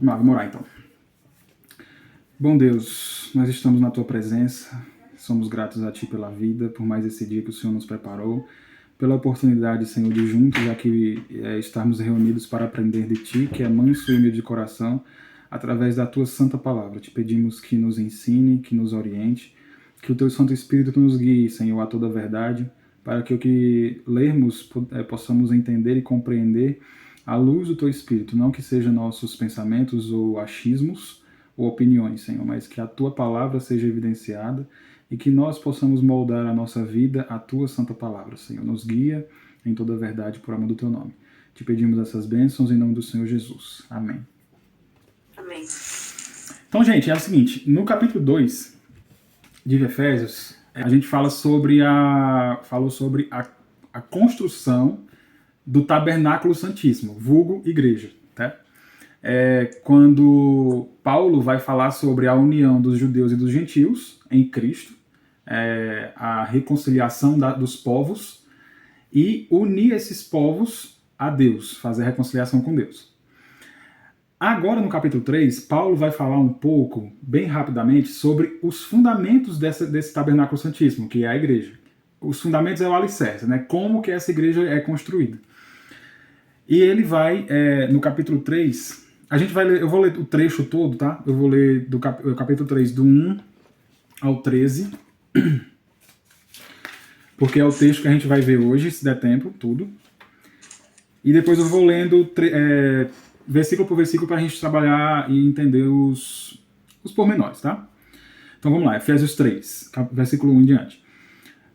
Vamos orar então. Bom Deus, nós estamos na Tua presença, somos gratos a Ti pela vida, por mais esse dia que o Senhor nos preparou, pela oportunidade, Senhor, de juntos aqui estarmos reunidos para aprender de Ti, que é manso e humilde de coração, através da Tua santa palavra. Te pedimos que nos ensine, que nos oriente, que o Teu Santo Espírito nos guie, Senhor, a toda a verdade, para que o que lermos possamos entender e compreender à luz do Teu Espírito, não que sejam nossos pensamentos ou achismos ou opiniões, Senhor, mas que a Tua palavra seja evidenciada e que nós possamos moldar a nossa vida à Tua santa palavra, Senhor. Nos guia em toda a verdade por amor do Teu nome. Te pedimos essas bênçãos em nome do Senhor Jesus. Amém. Amém. Então, gente, é o seguinte, no capítulo 2 de Efésios, a gente falou sobre a construção do tabernáculo santíssimo, vulgo igreja, tá? Quando Paulo vai falar sobre a união dos judeus e dos gentios em Cristo, a reconciliação dos povos e unir esses povos a Deus, fazer a reconciliação com Deus. Agora, no capítulo 3, Paulo vai falar um pouco, bem rapidamente, sobre os fundamentos desse tabernáculo santíssimo, que é a igreja. Os fundamentos é o alicerce, né? Como que essa igreja é construída. E ele vai, no capítulo 3, a gente vai ler, eu vou ler o trecho todo, tá? Eu vou ler do capítulo 3, do 1 ao 13, porque é o texto que a gente vai ver hoje, se der tempo, tudo. E depois eu vou lendo versículo por versículo para a gente trabalhar e entender os pormenores, tá? Então vamos lá, Efésios 3, versículo 1 em diante.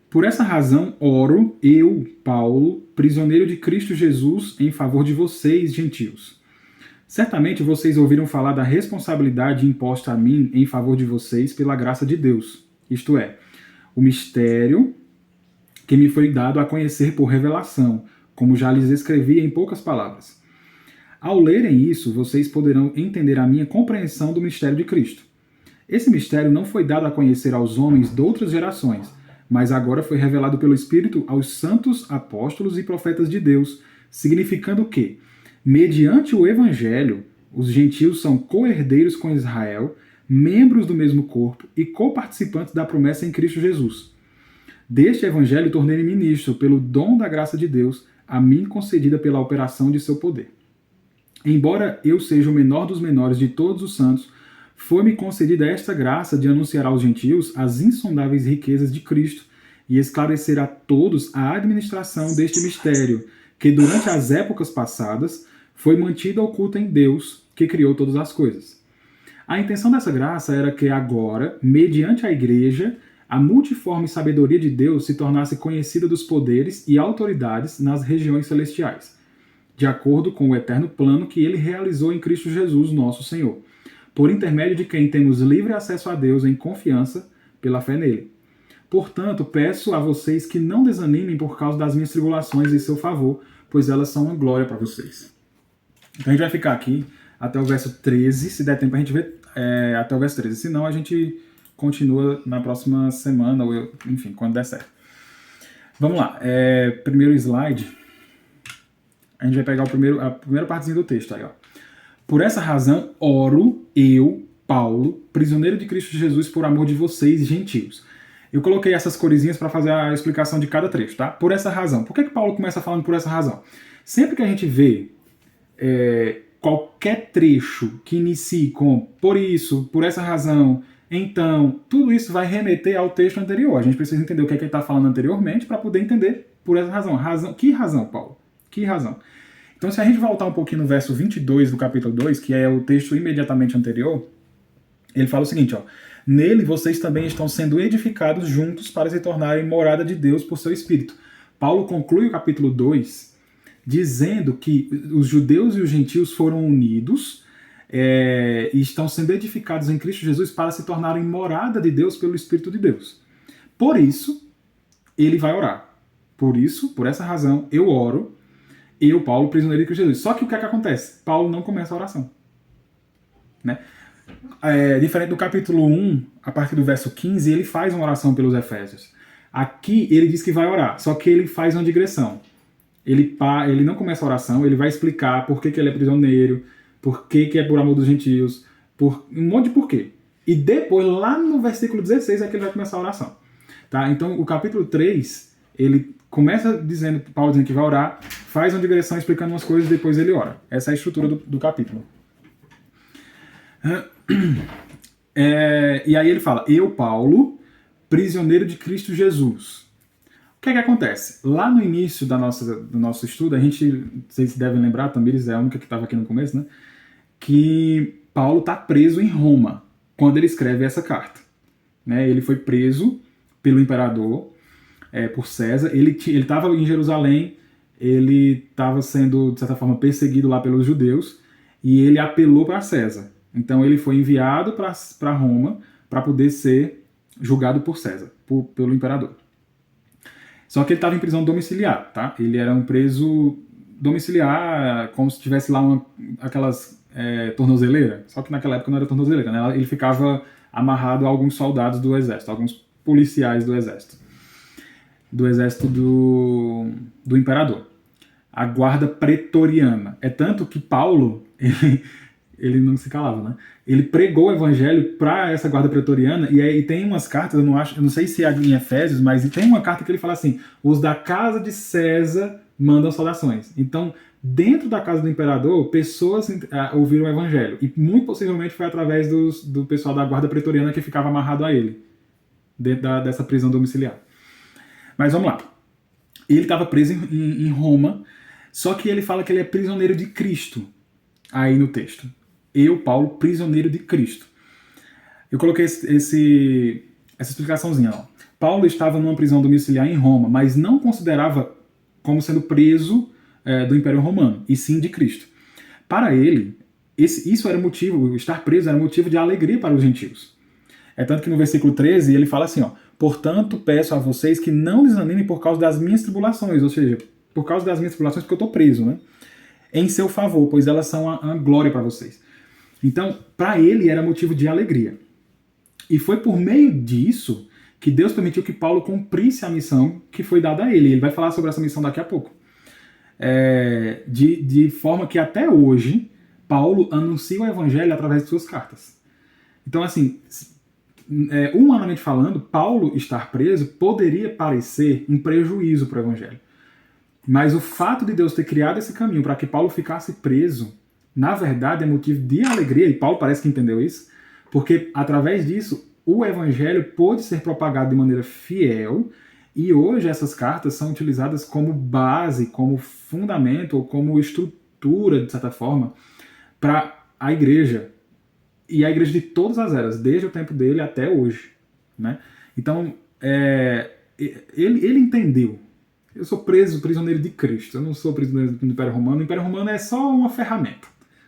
Por essa razão, oro, eu, Paulo, prisioneiro de Cristo Jesus, em favor de vocês, gentios. Certamente vocês ouviram falar da responsabilidade imposta a mim em favor de vocês pela graça de Deus, isto é, o mistério que me foi dado a conhecer por revelação, como já lhes escrevi em poucas palavras. Ao lerem isso, vocês poderão entender a minha compreensão do mistério de Cristo. Esse mistério não foi dado a conhecer aos homens de outras gerações, mas agora foi revelado pelo Espírito aos santos apóstolos e profetas de Deus, significando que, mediante o Evangelho, os gentios são co-herdeiros com Israel, membros do mesmo corpo e co-participantes da promessa em Cristo Jesus. Deste Evangelho tornei-me ministro pelo dom da graça de Deus, a mim concedida pela operação de seu poder. Embora eu seja o menor dos menores de todos os santos, foi-me concedida esta graça de anunciar aos gentios as insondáveis riquezas de Cristo e esclarecer a todos a administração deste mistério, que durante as épocas passadas foi mantida oculta em Deus, que criou todas as coisas. A intenção dessa graça era que agora, mediante a igreja, a multiforme sabedoria de Deus se tornasse conhecida dos poderes e autoridades nas regiões celestiais, de acordo com o eterno plano que ele realizou em Cristo Jesus, nosso Senhor, por intermédio de quem temos livre acesso a Deus em confiança pela fé nele. Portanto, peço a vocês que não desanimem por causa das minhas tribulações em seu favor, pois elas são uma glória para vocês. Então a gente vai ficar aqui até o verso 13, se der tempo a gente vê até o verso 13, senão a gente continua na próxima semana, ou enfim, quando der certo. Vamos lá, primeiro slide, a gente vai pegar a primeira partezinha do texto aí, ó. Por essa razão, oro, eu, Paulo, prisioneiro de Cristo Jesus, por amor de vocês, gentios. Eu coloquei essas coresinhas para fazer a explicação de cada trecho, tá? Por essa razão. Por que Paulo começa falando por essa razão? Sempre que a gente vê qualquer trecho que inicie com por isso, por essa razão, então, tudo isso vai remeter ao texto anterior. A gente precisa entender o que ele está falando anteriormente para poder entender por essa razão. Que razão, Paulo? Que razão? Então, se a gente voltar um pouquinho no verso 22 do capítulo 2, que é o texto imediatamente anterior, ele fala o seguinte, ó: nele vocês também estão sendo edificados juntos para se tornarem morada de Deus por seu Espírito. Paulo conclui o capítulo 2 dizendo que os judeus e os gentios foram unidos e estão sendo edificados em Cristo Jesus para se tornarem morada de Deus pelo Espírito de Deus. Por isso, ele vai orar. Por isso, por essa razão, eu oro, eu, Paulo, prisioneiro de Cristo Jesus. Só que o que é que acontece? Paulo não começa a oração. Né? Diferente do capítulo 1, a partir do verso 15, ele faz uma oração pelos Efésios. Aqui ele diz que vai orar, só que ele faz uma digressão. Ele não começa a oração, ele vai explicar por que ele é prisioneiro, por que é por amor dos gentios, por um monte de porquê. E depois, lá no versículo 16, é que ele vai começar a oração. Tá? Então, o capítulo 3, ele começa dizendo, Paulo dizendo que vai orar, faz uma digressão explicando umas coisas, depois ele ora. Essa é a estrutura do capítulo. E aí ele fala, eu, Paulo, prisioneiro de Cristo Jesus. O que é que acontece? Lá no início do nosso estudo, a gente, vocês devem lembrar, também é a única que estava aqui no começo, né? Que Paulo está preso em Roma, quando ele escreve essa carta. Né? Ele foi preso pelo imperador, por César. Ele estava em Jerusalém, ele estava sendo, de certa forma, perseguido lá pelos judeus, e ele apelou para César. Então ele foi enviado para Roma para poder ser julgado por César, pelo imperador. Só que ele estava em prisão domiciliar, tá? Ele era um preso domiciliar, como se tivesse lá aquelas tornozeleiras, só que naquela época não era tornozeleira, né? Ele ficava amarrado a alguns soldados do exército, alguns policiais do exército do imperador. A guarda pretoriana. É tanto que Paulo, ele não se calava, né? Ele pregou o evangelho para essa guarda pretoriana, e aí tem umas cartas, eu não sei se é em Efésios, mas tem uma carta que ele fala assim, os da casa de César mandam saudações. Então, dentro da casa do imperador, pessoas ouviram o evangelho, e muito possivelmente foi através do pessoal da guarda pretoriana que ficava amarrado a ele, dentro dessa prisão domiciliar. Mas vamos lá. Ele estava preso em Roma, só que ele fala que ele é prisioneiro de Cristo, aí no texto. Eu, Paulo, prisioneiro de Cristo. Eu coloquei essa explicaçãozinha. Ó. Paulo estava numa prisão domiciliar em Roma, mas não considerava como sendo preso do Império Romano, e sim de Cristo. Para ele, isso era motivo, estar preso era motivo de alegria para os gentios. É tanto que no versículo 13 ele fala assim, ó, portanto peço a vocês que não desanimem por causa das minhas tribulações, ou seja, por causa das minhas tribulações porque eu estou preso, né? Em seu favor, pois elas são a glória para vocês. Então, para ele era motivo de alegria. E foi por meio disso que Deus permitiu que Paulo cumprisse a missão que foi dada a ele. Ele vai falar sobre essa missão daqui a pouco. De forma que até hoje, Paulo anuncia o evangelho através de suas cartas. Então, assim, humanamente falando, Paulo estar preso poderia parecer um prejuízo para o evangelho. Mas o fato de Deus ter criado esse caminho para que Paulo ficasse preso, na verdade é motivo de alegria, e Paulo parece que entendeu isso, porque através disso o evangelho pôde ser propagado de maneira fiel, e hoje essas cartas são utilizadas como base, como fundamento, ou como estrutura, de certa forma, para a igreja. E a igreja de todas as eras, desde o tempo dele até hoje. Né? Então, ele entendeu. Eu sou prisioneiro de Cristo, eu não sou prisioneiro do Império Romano. O Império Romano é só uma ferramenta.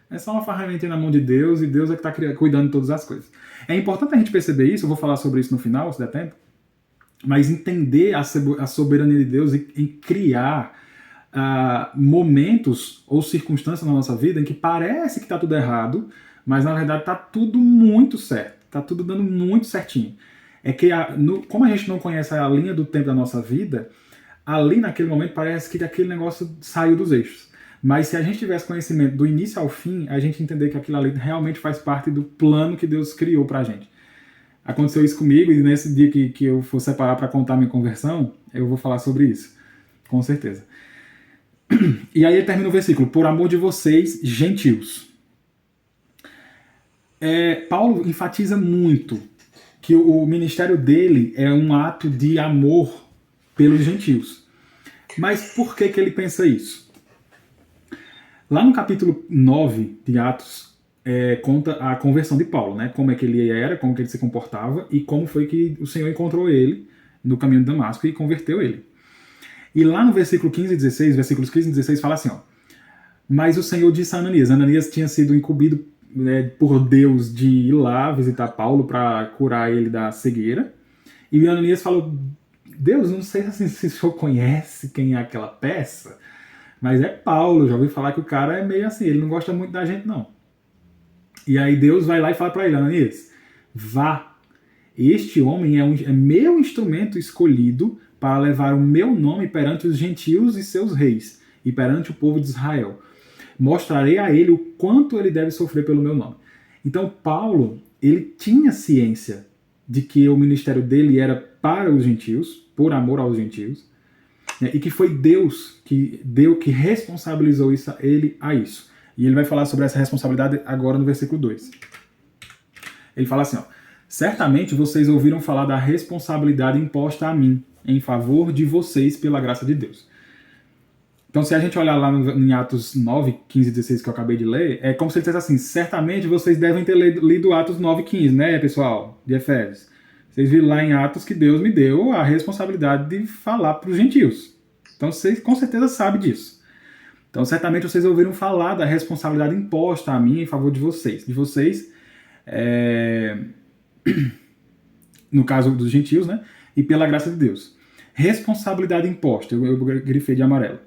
É só uma ferramenta na mão de Deus, e Deus é que está cuidando de todas as coisas. É importante a gente perceber isso, eu vou falar sobre isso no final, se der tempo, mas entender a soberania de Deus em criar momentos ou circunstâncias na nossa vida em que parece que está tudo errado, mas na verdade está tudo muito certo, está tudo dando muito certinho. É que, como a gente não conhece a linha do tempo da nossa vida, ali naquele momento parece que aquele negócio saiu dos eixos. Mas se a gente tivesse conhecimento do início ao fim, a gente entender que aquilo ali realmente faz parte do plano que Deus criou pra gente. Aconteceu isso comigo, e nesse dia que eu for separar para contar minha conversão, eu vou falar sobre isso. Com certeza. E aí ele termina o versículo, por amor de vocês, gentios. Paulo enfatiza muito que o ministério dele é um ato de amor pelos gentios. Mas por que ele pensa isso? Lá no capítulo 9 de Atos, conta a conversão de Paulo, né? Como é que ele era, como que ele se comportava e como foi que o Senhor encontrou ele no caminho de Damasco e converteu ele. E lá no versículo 15 e 16, versículos 15 e 16 fala assim, ó, mas o Senhor disse a Ananias, Ananias tinha sido incumbido por Deus de ir lá visitar Paulo para curar ele da cegueira, e Ananias falou, Deus, não sei se o senhor conhece quem é aquela peça, mas é Paulo, já ouvi falar que o cara é meio assim, ele não gosta muito da gente não. E aí Deus vai lá e fala para ele, Ananias, vá, este homem é meu instrumento escolhido para levar o meu nome perante os gentios e seus reis, e perante o povo de Israel. mostrarei a ele o quanto ele deve sofrer pelo meu nome. Então Paulo, ele tinha ciência de que o ministério dele era para os gentios, por amor aos gentios, né, e que foi Deus que responsabilizou ele a isso. E ele vai falar sobre essa responsabilidade agora no versículo 2. Ele fala assim, ó, certamente vocês ouviram falar da responsabilidade imposta a mim, em favor de vocês pela graça de Deus. Então, se a gente olhar lá em Atos 9, 15 e 16 que eu acabei de ler, é como se ele dissesse assim, certamente vocês devem ter lido Atos 9, 15, né, pessoal, de Efésios. Vocês viram lá em Atos que Deus me deu a responsabilidade de falar para os gentios. Então, vocês com certeza sabem disso. Então, certamente vocês ouviram falar da responsabilidade imposta a mim em favor de vocês. No caso dos gentios, né, e pela graça de Deus. Responsabilidade imposta, eu grifei de amarelo.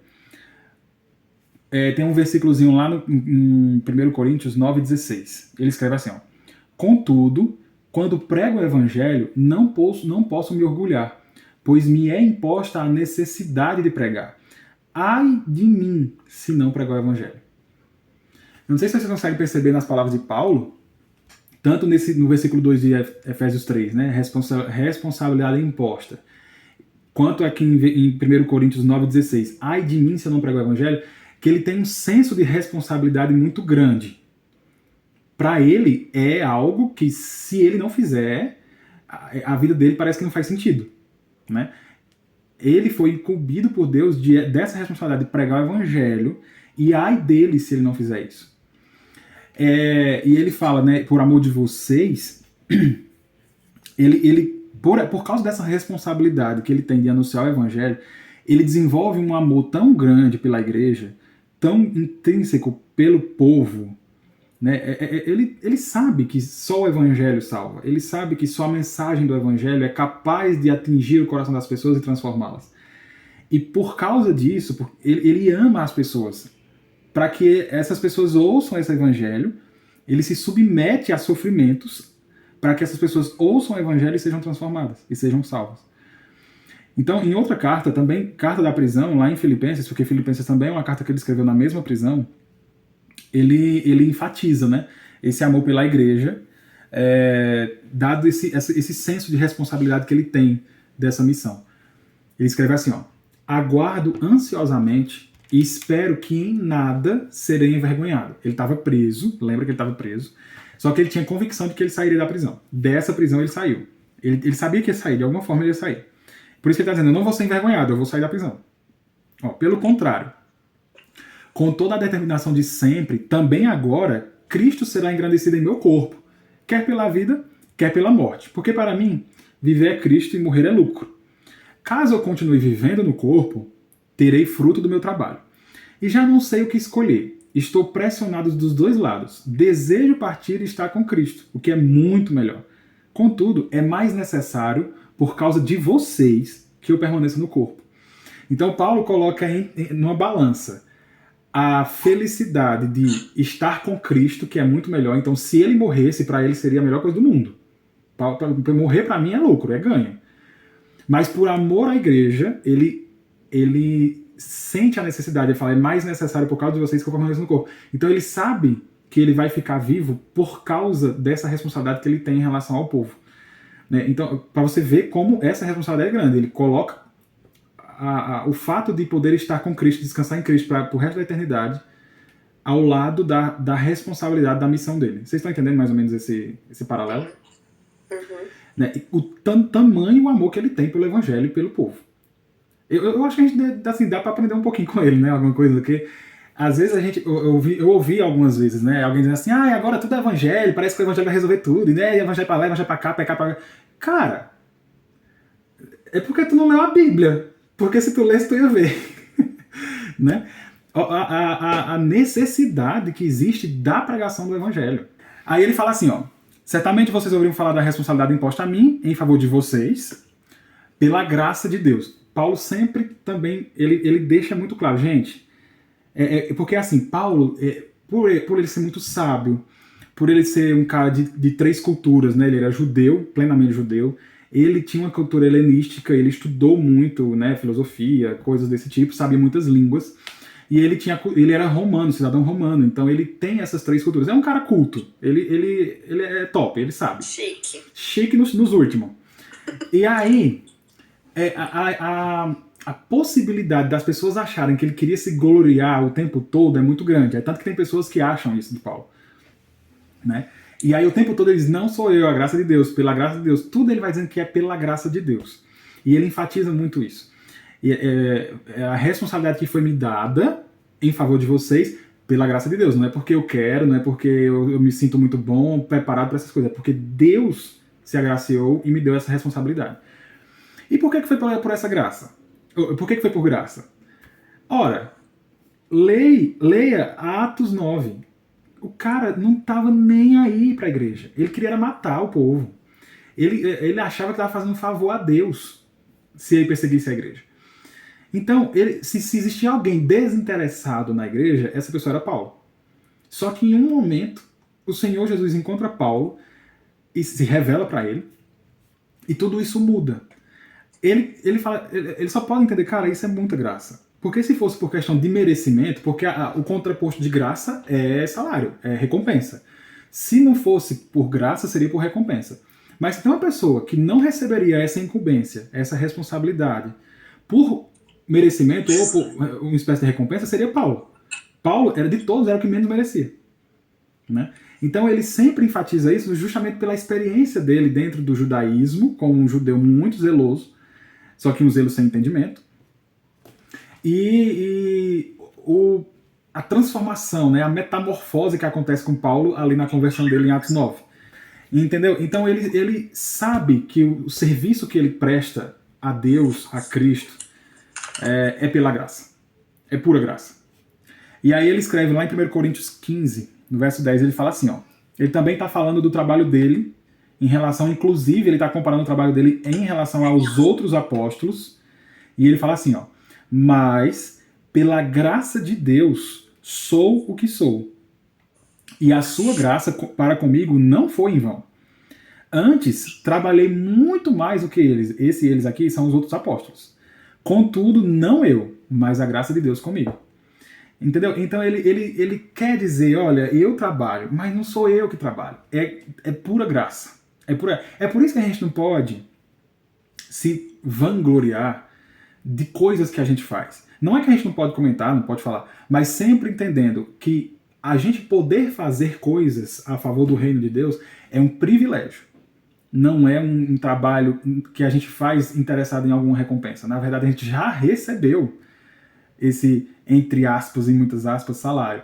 Tem um versículozinho lá em 1 Coríntios 9,16. Ele escreve assim, ó, contudo, quando prego o evangelho, não posso me orgulhar, pois me é imposta a necessidade de pregar. Ai de mim, se não pregar o evangelho. Eu não sei se vocês conseguem perceber nas palavras de Paulo, tanto no versículo 2 de Efésios 3, né, responsabilidade imposta, quanto aqui em 1 Coríntios 9,16, ai de mim se eu não pregar o evangelho, que ele tem um senso de responsabilidade muito grande. Para ele, é algo que, se ele não fizer, a vida dele parece que não faz sentido. Né? Ele foi incumbido por Deus dessa responsabilidade de pregar o evangelho, e ai dele se ele não fizer isso. E ele fala, né, por amor de vocês, por causa dessa responsabilidade que ele tem de anunciar o evangelho, ele desenvolve um amor tão grande pela igreja, tão intrínseco pelo povo, né? Ele sabe que só o evangelho salva, ele sabe que só a mensagem do evangelho é capaz de atingir o coração das pessoas e transformá-las. E por causa disso, ele ama as pessoas, para que essas pessoas ouçam esse evangelho, ele se submete a sofrimentos para que essas pessoas ouçam o evangelho e sejam transformadas, e sejam salvas. Então, em outra carta, também, carta da prisão, lá em Filipenses, porque Filipenses também é uma carta que ele escreveu na mesma prisão, ele enfatiza, né, esse amor pela igreja, dado esse senso de responsabilidade que ele tem dessa missão. Ele escreve assim, ó, aguardo ansiosamente e espero que em nada serei envergonhado. Ele estava preso, lembra que ele estava preso, só que ele tinha convicção de que ele sairia da prisão. Dessa prisão ele saiu. Ele sabia que ia sair, de alguma forma ele ia sair. Por isso que ele está dizendo, eu não vou ser envergonhado, eu vou sair da prisão. Ó, pelo contrário, com toda a determinação de sempre, também agora, Cristo será engrandecido em meu corpo, quer pela vida, quer pela morte. Porque para mim, viver é Cristo e morrer é lucro. Caso eu continue vivendo no corpo, terei fruto do meu trabalho. E já não sei o que escolher. Estou pressionado dos dois lados. Desejo partir e estar com Cristo, o que é muito melhor. Contudo, é mais necessário, por causa de vocês, que eu permaneça no corpo. Então Paulo coloca numa balança a felicidade de estar com Cristo, que é muito melhor. Então, se ele morresse, para ele seria a melhor coisa do mundo. Morrer para mim é lucro, é ganho. Mas por amor à igreja, ele sente a necessidade de falar, é mais necessário por causa de vocês que eu permaneço no corpo. Então ele sabe que ele vai ficar vivo por causa dessa responsabilidade que ele tem em relação ao povo. Né? Então, para você ver como essa responsabilidade é grande, ele coloca o fato de poder estar com Cristo, descansar em Cristo para o resto da eternidade, ao lado da responsabilidade da missão dele. Vocês estão entendendo mais ou menos esse paralelo? Uhum. Né? O tamanho o amor que ele tem pelo evangelho e pelo povo. Eu acho que a gente assim, dá para aprender um pouquinho com ele, né? Alguma coisa, porque às vezes eu ouvi algumas vezes, né? Alguém dizendo assim, agora tudo é evangelho, parece que o evangelho vai resolver tudo, né? Evangelho para lá, evangelho para cá, pecar para cá. Cara, é porque tu não leu a Bíblia. Porque se tu lesse, tu ia ver. Né? A necessidade que existe da pregação do evangelho. Aí ele fala assim, ó, certamente vocês ouviram falar da responsabilidade imposta a mim, em favor de vocês, pela graça de Deus. Paulo sempre também, ele deixa muito claro, gente, porque assim, Paulo, por ele ser muito sábio, por ele ser um cara de três culturas, né, ele era judeu, plenamente judeu, ele tinha uma cultura helenística, ele estudou muito, né, filosofia, coisas desse tipo, sabia muitas línguas, E ele era romano, cidadão romano, então ele tem essas três culturas. É um cara culto, ele é top, ele sabe. Chique. Chique nos últimos. E aí, a possibilidade das pessoas acharem que ele queria se gloriar o tempo todo é muito grande. É tanto que tem pessoas que acham isso de Paulo. Né? E aí o tempo todo ele diz, não sou eu, a graça de Deus, pela graça de Deus. Tudo ele vai dizendo que é pela graça de Deus. E ele enfatiza muito isso. E, a responsabilidade que foi me dada em favor de vocês pela graça de Deus. Não é porque eu quero, não é porque eu me sinto muito bom, preparado para essas coisas. É porque Deus se agraciou e me deu essa responsabilidade. E por que foi por essa graça? Por que foi por graça? Ora, leia Atos 9. O cara não estava nem aí para a igreja. Ele queria matar o povo. Ele achava que estava fazendo um favor a Deus se ele perseguisse a igreja. Então, se existia alguém desinteressado na igreja, essa pessoa era Paulo. Só que em um momento, o Senhor Jesus encontra Paulo e se revela para ele, e tudo isso muda. Ele só pode entender, cara, isso é muita graça. Porque se fosse por questão de merecimento, porque o contraposto de graça é salário, é recompensa. Se não fosse por graça, seria por recompensa. Mas se tem uma pessoa que não receberia essa incumbência, essa responsabilidade, por merecimento ou por uma espécie de recompensa, seria Paulo. Paulo era de todos, era o que menos merecia. Né? Então ele sempre enfatiza isso justamente pela experiência dele dentro do judaísmo, como um judeu muito zeloso, só que um zelo sem entendimento. A transformação, né, a metamorfose que acontece com Paulo ali na conversão dele em Atos 9. Entendeu? Então ele sabe que o serviço que ele presta a Deus, a Cristo, é pela graça. É pura graça. E aí ele escreve lá em 1 Coríntios 15, no verso 10, ele fala assim, ó, ele também está falando do trabalho dele, em relação, inclusive, ele está comparando o trabalho dele em relação aos outros apóstolos, e ele fala assim, ó, mas pela graça de Deus sou o que sou, e a sua graça para comigo não foi em vão. Antes, trabalhei muito mais do que eles. Eles aqui são os outros apóstolos. Contudo, não eu, mas a graça de Deus comigo. Entendeu? Então ele quer dizer, olha, eu trabalho, mas não sou eu que trabalho. É pura graça. É por isso que a gente não pode se vangloriar de coisas que a gente faz. Não é que a gente não pode comentar, não pode falar, mas sempre entendendo que a gente poder fazer coisas a favor do reino de Deus é um privilégio. Não é um trabalho que a gente faz interessado em alguma recompensa. Na verdade, a gente já recebeu esse, entre aspas e muitas aspas, salário.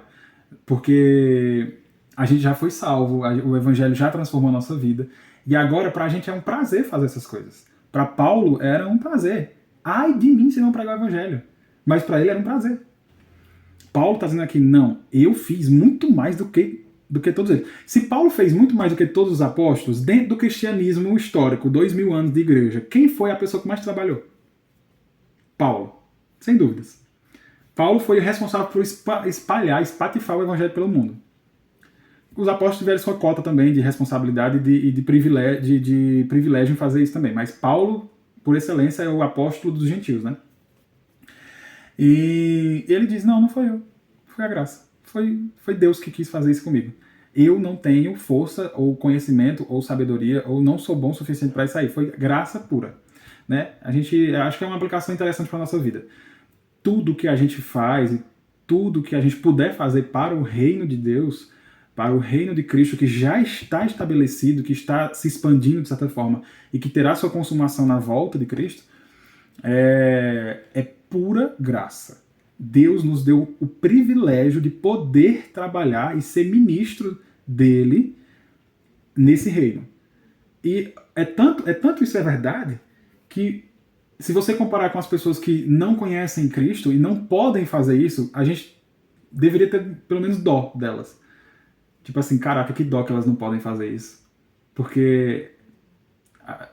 Porque a gente já foi salvo, o evangelho já transformou a nossa vida. E agora, pra gente, é um prazer fazer essas coisas. Para Paulo, era um prazer. Ai de mim se não pregar o evangelho. Mas para ele era um prazer. Paulo está dizendo aqui, não, eu fiz muito mais do que todos eles. Se Paulo fez muito mais do que todos os apóstolos, dentro do cristianismo histórico, 2000 anos de igreja, quem foi a pessoa que mais trabalhou? Paulo. Sem dúvidas. Paulo foi responsável por espalhar, espatifar o evangelho pelo mundo. Os apóstolos tiveram sua cota também de responsabilidade e de privilégio em fazer isso também. Mas Paulo, por excelência, é o apóstolo dos gentios, né? E ele diz, não foi eu. Foi a graça. Foi Deus que quis fazer isso comigo. Eu não tenho força, ou conhecimento, ou sabedoria, ou não sou bom o suficiente para isso aí. Foi graça pura. Né? Acho que é uma aplicação interessante para a nossa vida. Tudo que a gente faz, e tudo que a gente puder fazer para o reino de Deus, para o reino de Cristo, que já está estabelecido, que está se expandindo de certa forma, e que terá sua consumação na volta de Cristo, é pura graça. Deus nos deu o privilégio de poder trabalhar e ser ministro dele nesse reino. E é tanto isso é verdade, que se você comparar com as pessoas que não conhecem Cristo e não podem fazer isso, a gente deveria ter pelo menos dó delas. Tipo assim, caraca, que dó que elas não podem fazer isso. Porque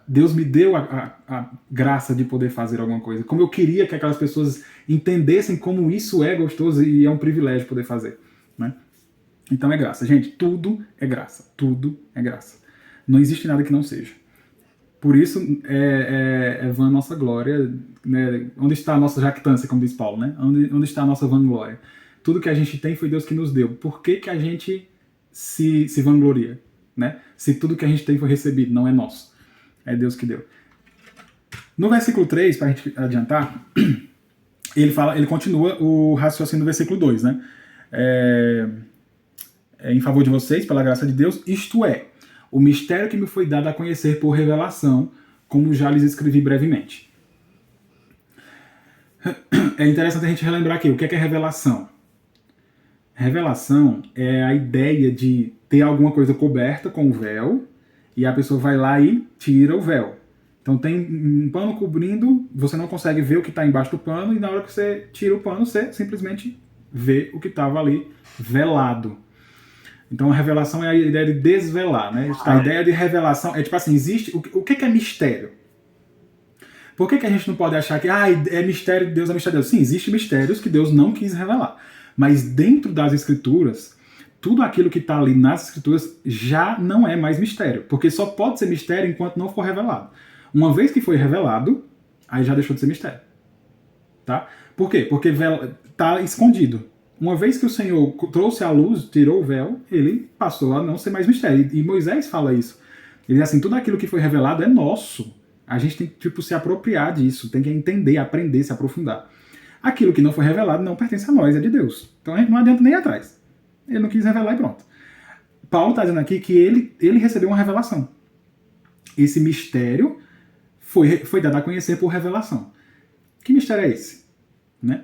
Deus me deu a graça de poder fazer alguma coisa. Como eu queria que aquelas pessoas entendessem como isso é gostoso e é um privilégio poder fazer. Né? Então é graça. Gente, tudo é graça. Tudo é graça. Não existe nada que não seja. Por isso é vã nossa glória, né? Onde está a nossa jactância, como diz Paulo, né? Onde está a nossa vanglória? Tudo que a gente tem foi Deus que nos deu. Por que a gente se vangloria, né? Se tudo que a gente tem foi recebido, não é nosso. É Deus que deu. No versículo 3, para a gente adiantar, ele continua o raciocínio do versículo 2, né? Em favor de vocês, pela graça de Deus, isto é, o mistério que me foi dado a conhecer por revelação, como já lhes escrevi brevemente. É interessante a gente relembrar aqui, o que é revelação? Revelação é a ideia de ter alguma coisa coberta com o véu, e a pessoa vai lá e tira o véu. Então tem um pano cobrindo, você não consegue ver o que está embaixo do pano, e na hora que você tira o pano, você simplesmente vê o que estava ali velado. Então a revelação é a ideia de desvelar, né? A ideia de revelação é tipo assim, existe... O que é mistério? Por que a gente não pode achar que é mistério de Deus, é mistério de Deus? Sim, existem mistérios que Deus não quis revelar. Mas dentro das Escrituras, tudo aquilo que está ali nas Escrituras já não é mais mistério. Porque só pode ser mistério enquanto não for revelado. Uma vez que foi revelado, aí já deixou de ser mistério. Tá? Por quê? Porque está escondido. Uma vez que o Senhor trouxe a luz, tirou o véu, ele passou a não ser mais mistério. E Moisés fala isso. Ele diz assim, tudo aquilo que foi revelado é nosso. A gente tem que se apropriar disso, tem que entender, aprender, se aprofundar. Aquilo que não foi revelado não pertence a nós, é de Deus. Então a gente não adianta nem ir atrás. Ele não quis revelar e pronto. Paulo está dizendo aqui que ele recebeu uma revelação. Esse mistério foi dado a conhecer por revelação. Que mistério é esse? Né?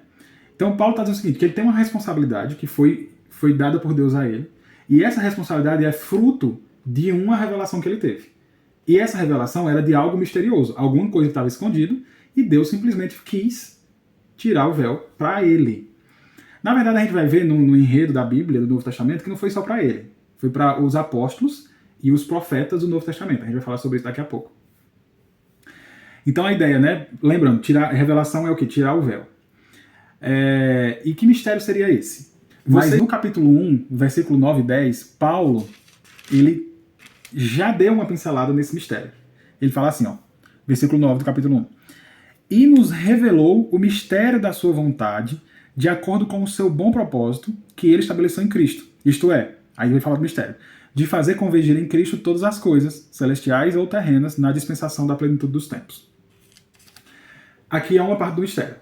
Então Paulo está dizendo o seguinte, que ele tem uma responsabilidade que foi dada por Deus a ele, e essa responsabilidade é fruto de uma revelação que ele teve. E essa revelação era de algo misterioso, alguma coisa que estava escondido, e Deus simplesmente quis tirar o véu para ele. Na verdade, a gente vai ver no enredo da Bíblia, do Novo Testamento, que não foi só para ele. Foi para os apóstolos e os profetas do Novo Testamento. A gente vai falar sobre isso daqui a pouco. Então a ideia, né? Lembrando, revelação é o que? Tirar o véu. E que mistério seria esse? Mas no capítulo 1, versículo 9 e 10, Paulo, ele já deu uma pincelada nesse mistério. Ele fala assim, ó, versículo 9 do capítulo 1. E nos revelou o mistério da sua vontade, de acordo com o seu bom propósito, que ele estabeleceu em Cristo. Isto é, aí ele fala do mistério, de fazer convergir em Cristo todas as coisas, celestiais ou terrenas, na dispensação da plenitude dos tempos. Aqui é uma parte do mistério.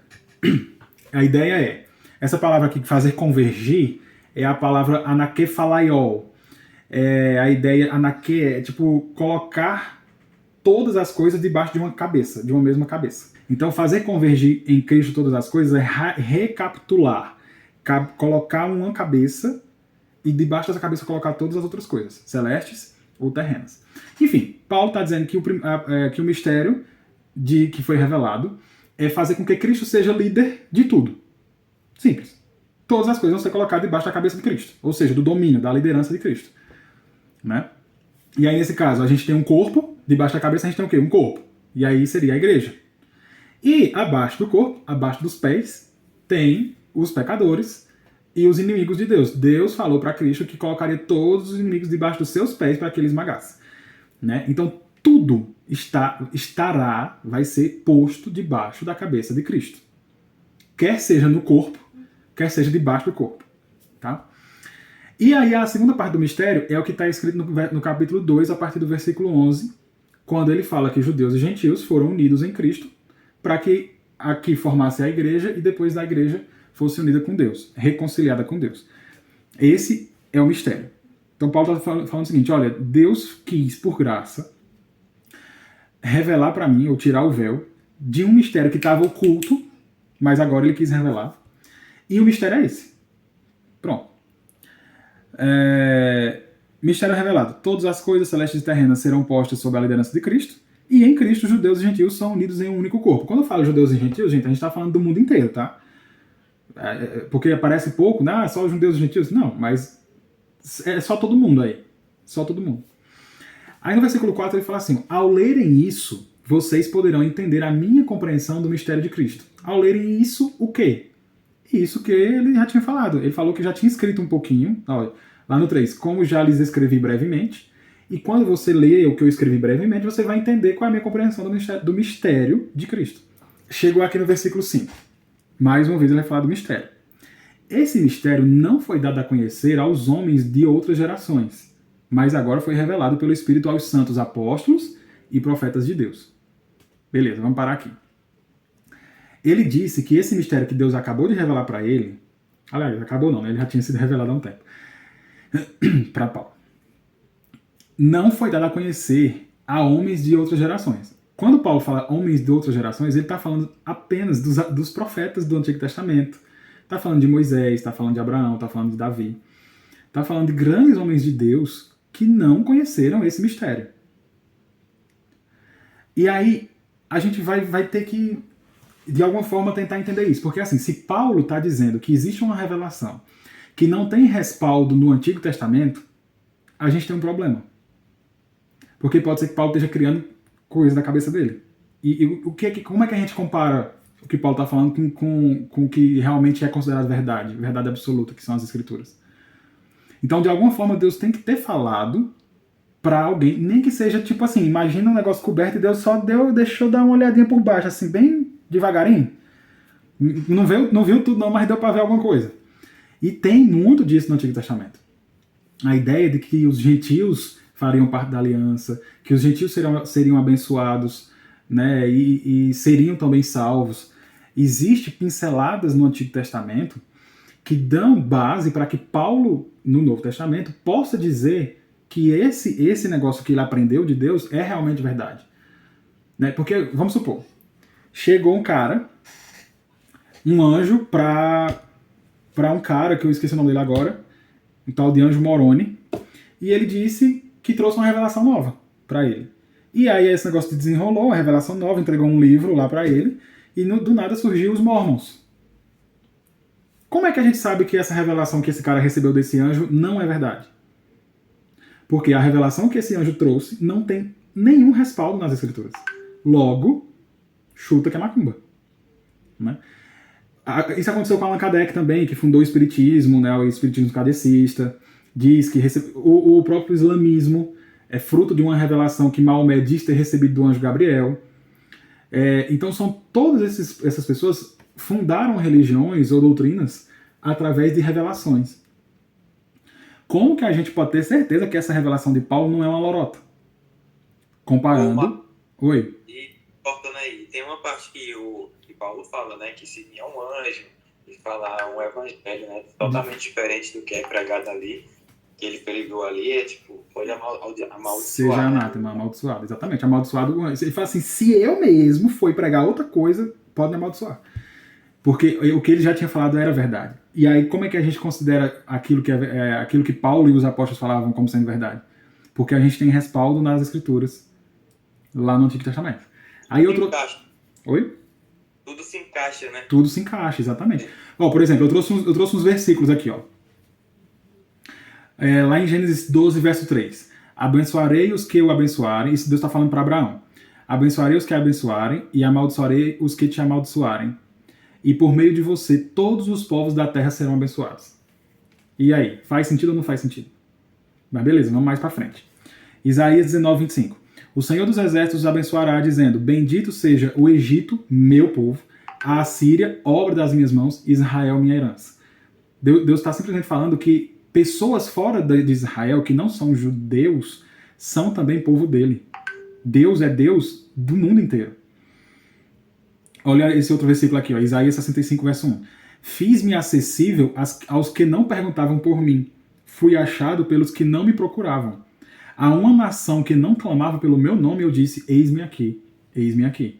A ideia essa palavra aqui, fazer convergir, é a palavra anakephalaiol. A ideia, anaque, é tipo colocar todas as coisas debaixo de uma cabeça, de uma mesma cabeça. Então fazer convergir em Cristo todas as coisas é recapitular, colocar uma cabeça e debaixo dessa cabeça colocar todas as outras coisas, celestes ou terrenas. Enfim, Paulo está dizendo que o mistério que foi revelado é fazer com que Cristo seja líder de tudo. Simples. Todas as coisas vão ser colocadas debaixo da cabeça de Cristo, ou seja, do domínio, da liderança de Cristo. Né? E aí, nesse caso, a gente tem um corpo, debaixo da cabeça a gente tem o quê? Um corpo. E aí seria a igreja. E abaixo do corpo, abaixo dos pés, tem os pecadores e os inimigos de Deus. Deus falou para Cristo que colocaria todos os inimigos debaixo dos seus pés para que ele esmagasse. Né? Então, tudo vai ser posto debaixo da cabeça de Cristo. Quer seja no corpo, quer seja debaixo do corpo. Tá? E aí a segunda parte do mistério é o que está escrito no capítulo 2, a partir do versículo 11, quando ele fala que judeus e gentios foram unidos em Cristo para que aqui formasse a igreja e depois da igreja fosse unida com Deus, reconciliada com Deus. Esse é o mistério. Então Paulo está falando o seguinte, olha, Deus quis, por graça, revelar para mim, ou tirar o véu, de um mistério que estava oculto, mas agora ele quis revelar. E o mistério é esse. Pronto. Mistério revelado. Todas as coisas celestes e terrenas serão postas sob a liderança de Cristo, e em Cristo judeus e gentios são unidos em um único corpo. Quando eu falo judeus e gentios, gente, a gente está falando do mundo inteiro, tá? Porque aparece pouco, né? Só os judeus e gentios. Não, mas é só todo mundo aí. Só todo mundo. Aí no versículo 4 ele fala assim, ao lerem isso, vocês poderão entender a minha compreensão do mistério de Cristo. Ao lerem isso, o quê? Isso que ele já tinha falado. Ele falou que já tinha escrito um pouquinho, ó, lá no 3, como já lhes escrevi brevemente, E quando você lê o que eu escrevi brevemente, você vai entender qual é a minha compreensão do mistério de Cristo. Chegou aqui no versículo 5. Mais uma vez ele vai falar do mistério. Esse mistério não foi dado a conhecer aos homens de outras gerações, mas agora foi revelado pelo Espírito aos santos apóstolos e profetas de Deus. Beleza, vamos parar aqui. Ele disse que esse mistério que Deus acabou de revelar para ele, aliás, acabou não, né? Ele já tinha sido revelado há um tempo, para Paulo, não foi dado a conhecer a homens de outras gerações. Quando Paulo fala homens de outras gerações, ele está falando apenas dos profetas do Antigo Testamento. Está falando de Moisés, está falando de Abraão, está falando de Davi. Está falando de grandes homens de Deus que não conheceram esse mistério. E aí a gente vai ter que, de alguma forma, tentar entender isso. Porque assim, se Paulo está dizendo que existe uma revelação que não tem respaldo no Antigo Testamento, a gente tem um problema. Porque pode ser que Paulo esteja criando coisa da cabeça dele. E como é que a gente compara o que Paulo está falando com o que realmente é considerado verdade absoluta, que são as Escrituras? Então, de alguma forma, Deus tem que ter falado para alguém, nem que seja tipo assim, imagina um negócio coberto e Deus só deixou dar uma olhadinha por baixo, assim, bem devagarinho. Não viu tudo não, mas deu para ver alguma coisa. E tem muito disso no Antigo Testamento. A ideia de que os gentios fariam parte da aliança, que os gentios seriam abençoados, né, e seriam também salvos. Existem pinceladas no Antigo Testamento que dão base para que Paulo, no Novo Testamento, possa dizer que esse negócio que ele aprendeu de Deus é realmente verdade. Né? Porque, vamos supor, chegou um anjo para um cara, que eu esqueci o nome dele agora, um tal de Anjo Moroni, e ele disse que trouxe uma revelação nova para ele. E aí esse negócio se desenrolou, a revelação nova, entregou um livro lá para ele, e do nada surgiu os Mormons. Como é que a gente sabe que essa revelação que esse cara recebeu desse anjo não é verdade? Porque a revelação que esse anjo trouxe não tem nenhum respaldo nas Escrituras. Logo, chuta que é macumba. Né? Isso aconteceu com Allan Kardec também, que fundou o Espiritismo, né, o Espiritismo kardecista. Diz que o próprio islamismo é fruto de uma revelação que Maomé diz ter recebido do anjo Gabriel. Então são todas essas pessoas fundaram religiões ou doutrinas através de revelações. Como que a gente pode ter certeza que essa revelação de Paulo não é uma lorota? Comparando... Oi? E, cortando aí, tem uma parte que Paulo fala, né, que se vinha um anjo e falar um evangelho, né, totalmente diferente do que é pregado ali, que ele pregou ali, é tipo, pode amaldiçoar. Seja anátema, amaldiçoado, exatamente, amaldiçoado. Ele fala assim, se eu mesmo for pregar outra coisa, pode me amaldiçoar. Porque o que ele já tinha falado era verdade. E aí, como é que a gente considera aquilo que Paulo e os apóstolos falavam como sendo verdade? Porque a gente tem respaldo nas Escrituras, lá no Antigo Testamento. Aí outro... Oi? Tudo se encaixa, né? Tudo se encaixa, exatamente. Ó, por exemplo, eu trouxe uns versículos aqui, ó. Lá em Gênesis 12, verso 3. Abençoarei os que o abençoarem. Isso Deus está falando para Abraão. Abençoarei os que abençoarem e amaldiçoarei os que te amaldiçoarem. E por meio de você, todos os povos da terra serão abençoados. E aí, faz sentido ou não faz sentido? Mas beleza, vamos mais para frente. Isaías 19, 25. O Senhor dos Exércitos os abençoará, dizendo, bendito seja o Egito, meu povo, a Assíria, obra das minhas mãos, Israel, minha herança. Deus está simplesmente falando que pessoas fora de Israel, que não são judeus, são também povo dele. Deus é Deus do mundo inteiro. Olha esse outro versículo aqui, ó, Isaías 65, verso 1. Fiz-me acessível aos que não perguntavam por mim. Fui achado pelos que não me procuravam. A uma nação que não clamava pelo meu nome, eu disse, eis-me aqui, eis-me aqui.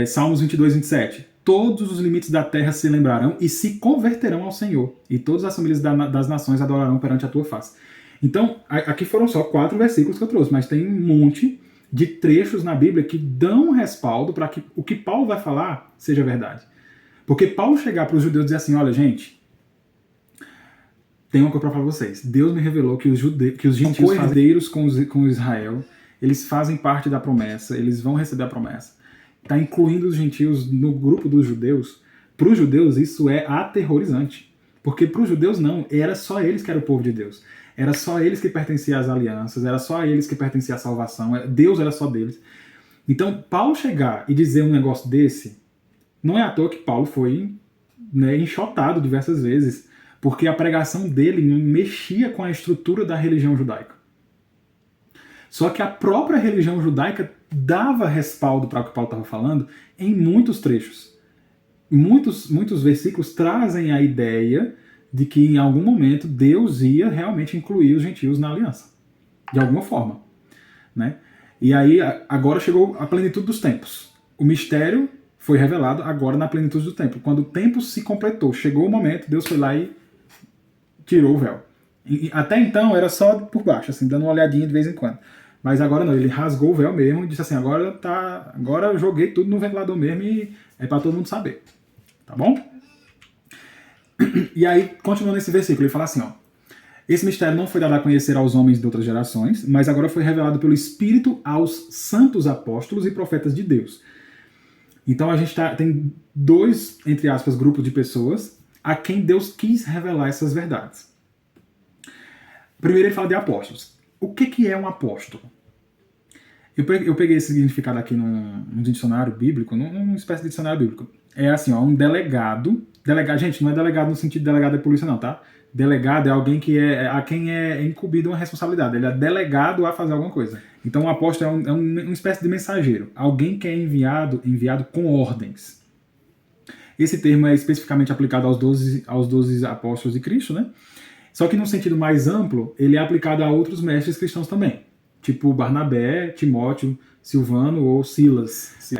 Salmos 22, 27. Todos os limites da terra se lembrarão e se converterão ao Senhor, e todas as famílias das nações adorarão perante a tua face. Então, aqui foram só 4 versículos que eu trouxe, mas tem um monte de trechos na Bíblia que dão um respaldo para que o que Paulo vai falar seja verdade. Porque Paulo chegar para os judeus e dizer assim, olha, gente, tem uma coisa para falar para vocês. Deus me revelou que os gentios são herdeiros com Israel, eles fazem parte da promessa, eles vão receber a promessa. Está incluindo os gentios no grupo dos judeus. Para os judeus, isso é aterrorizante. Porque para os judeus não, era só eles que eram o povo de Deus. Era só eles que pertenciam às alianças, era só eles que pertenciam à salvação, Deus era só deles. Então, Paulo chegar e dizer um negócio desse, não é à toa que Paulo foi, né, enxotado diversas vezes, porque a pregação dele mexia com a estrutura da religião judaica. Só que a própria religião judaica dava respaldo para o que Paulo estava falando em muitos trechos. Muitos versículos trazem a ideia de que em algum momento Deus ia realmente incluir os gentios na aliança, de alguma forma, né? E aí agora chegou a plenitude dos tempos. O mistério foi revelado agora na plenitude do tempo. Quando o tempo se completou, chegou o momento, Deus foi lá e tirou o véu. E até então era só por baixo, assim, dando uma olhadinha de vez em quando. Mas agora não, ele rasgou o véu mesmo e disse assim, agora eu joguei tudo no ventilador mesmo e é para todo mundo saber. Tá bom? E aí, continuando esse versículo, ele fala assim, ó, esse mistério não foi dado a conhecer aos homens de outras gerações, mas agora foi revelado pelo Espírito aos santos apóstolos e profetas de Deus. Então a gente tem dois, entre aspas, grupos de pessoas a quem Deus quis revelar essas verdades. Primeiro ele fala de apóstolos. O que é um apóstolo? Eu peguei esse significado aqui num dicionário bíblico, numa espécie de dicionário bíblico. É assim, ó, um delegado. Delegado, gente, não é delegado no sentido de delegado da polícia, não, tá? Delegado é alguém a quem é incumbido uma responsabilidade. Ele é delegado a fazer alguma coisa. Então, um apóstolo é uma espécie de mensageiro. Alguém que é enviado com ordens. Esse termo é especificamente aplicado aos 12 apóstolos de Cristo, né? Só que, num sentido mais amplo, ele é aplicado a outros mestres cristãos também. Tipo Barnabé, Timóteo, Silvano ou Silas.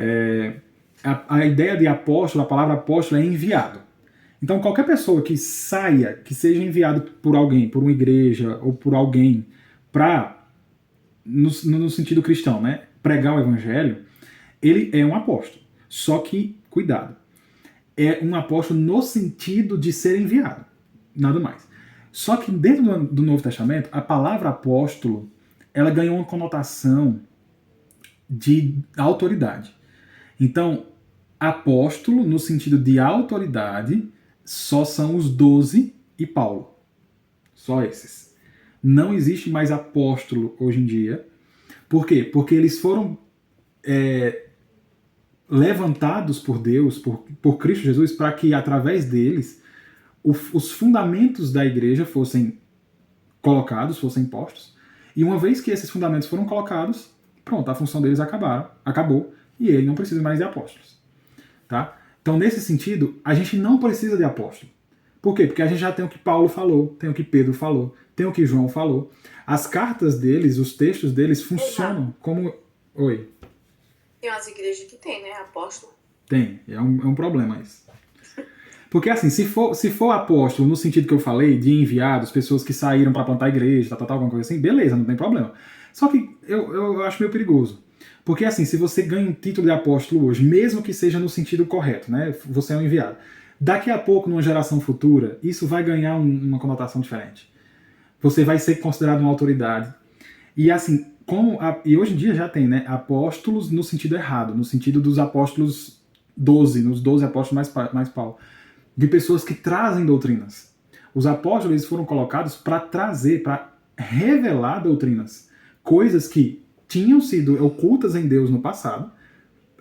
A ideia de apóstolo, a palavra apóstolo é enviado. Então, qualquer pessoa que saia, que seja enviado por alguém, por uma igreja ou por alguém para, no sentido cristão, né, pregar o evangelho, ele é um apóstolo. Só que, cuidado, é um apóstolo no sentido de ser enviado, nada mais. Só que dentro do Novo Testamento, a palavra apóstolo, ela ganhou uma conotação de autoridade. Então, apóstolo, no sentido de autoridade, só são os 12 e Paulo. Só esses. Não existe mais apóstolo hoje em dia. Por quê? Porque eles foram levantados por Deus, por Cristo Jesus, para que através deles os fundamentos da igreja fossem colocados, fossem postos. E uma vez que esses fundamentos foram colocados, pronto, a função deles acabou e ele não precisa mais de apóstolos. Tá? Então, nesse sentido, a gente não precisa de apóstolo. Por quê? Porque a gente já tem o que Paulo falou, tem o que Pedro falou, tem o que João falou. As cartas deles, os textos deles funcionam como... Oi? Tem umas igrejas que tem, né? Apóstolo. Tem. É um problema isso. Porque assim, se for apóstolo no sentido que eu falei, de enviados, pessoas que saíram para plantar igreja, alguma coisa assim, beleza, não tem problema. Só que eu acho meio perigoso. Porque assim, se você ganha um título de apóstolo hoje, mesmo que seja no sentido correto, né? Você é um enviado. Daqui a pouco, numa geração futura, isso vai ganhar uma conotação diferente. Você vai ser considerado uma autoridade. E assim, e hoje em dia já tem, né? Apóstolos no sentido errado, no sentido dos apóstolos 12, nos 12 apóstolos mais Paulo. De pessoas que trazem doutrinas. Os apóstolos eles foram colocados para trazer, para revelar doutrinas. Coisas que tinham sido ocultas em Deus no passado,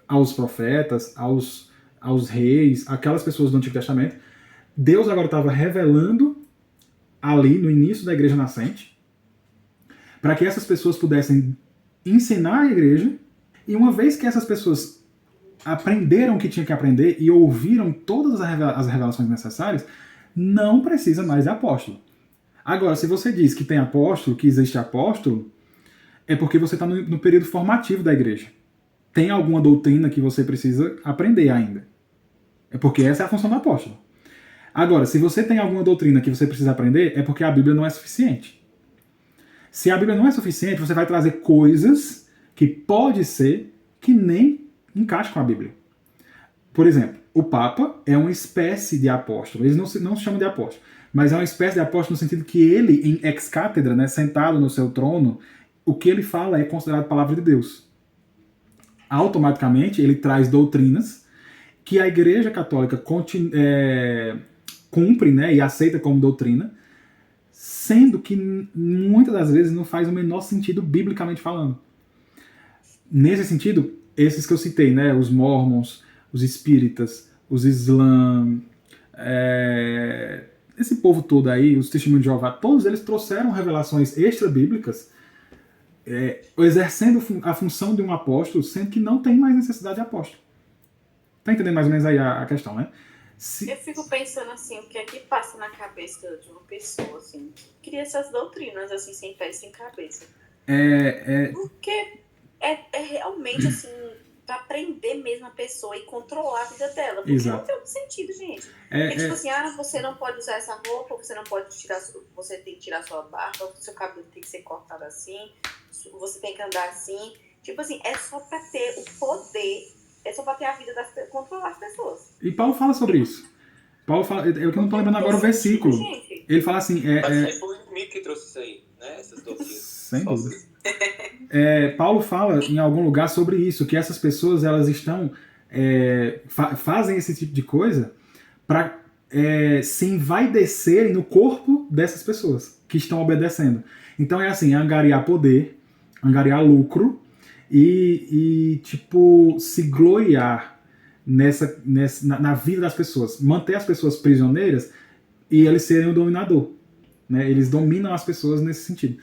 aos profetas, aos reis, aquelas pessoas do Antigo Testamento. Deus agora estava revelando ali no início da igreja nascente, para que essas pessoas pudessem ensinar a igreja, e uma vez que essas pessoas aprenderam o que tinha que aprender e ouviram todas as revelações necessárias, não precisa mais de apóstolo. Agora, se você diz que tem apóstolo, que existe apóstolo, é porque você está no período formativo da igreja. Tem alguma doutrina que você precisa aprender ainda. É porque essa é a função do apóstolo. Agora, se você tem alguma doutrina que você precisa aprender, é porque a Bíblia não é suficiente. Se a Bíblia não é suficiente, você vai trazer coisas que pode ser que nem encaixe com a Bíblia. Por exemplo, o Papa é uma espécie de apóstolo. Eles não se chamam de apóstolo, mas é uma espécie de apóstolo no sentido que ele, em ex-cátedra, né, sentado no seu trono, o que ele fala é considerado palavra de Deus. Automaticamente, ele traz doutrinas que a Igreja Católica cumpre, né, e aceita como doutrina, sendo que muitas das vezes não faz o menor sentido biblicamente falando. Nesse sentido, esses que eu citei, né, os mormons, os espíritas, os islã, esse povo todo aí, os testemunhos de Jeová, todos eles trouxeram revelações extra-bíblicas, exercendo a função de um apóstolo, sendo que não tem mais necessidade de apóstolo. Tá entendendo mais ou menos aí a questão, né? Eu fico pensando assim, o que é que passa na cabeça de uma pessoa, assim, que cria essas doutrinas, assim, sem pé e sem cabeça. Porque é realmente, assim, pra prender mesmo a pessoa e controlar a vida dela. Porque Exato. não tem outro sentido, gente. Porque, tipo assim, você não pode usar essa roupa, você não pode tirar, você tem que tirar sua barba, seu cabelo tem que ser cortado assim, você tem que andar assim. Tipo assim, é só pra ter o poder, é só pra ter a vida controlar as pessoas. E Paulo fala sobre isso. Paulo fala, eu que não tô lembrando agora o versículo. Gente. Ele fala assim... Mas foi o inimigo que trouxe isso aí, né? Essas doutrinas. Sem dúvida. Paulo fala em algum lugar sobre isso, que essas pessoas elas estão fazem esse tipo de coisa para se envaidecerem no corpo dessas pessoas que estão obedecendo. Então é assim, angariar poder, angariar lucro e tipo, se gloriar na vida das pessoas, manter as pessoas prisioneiras e eles serem o dominador. Né? Eles dominam as pessoas nesse sentido.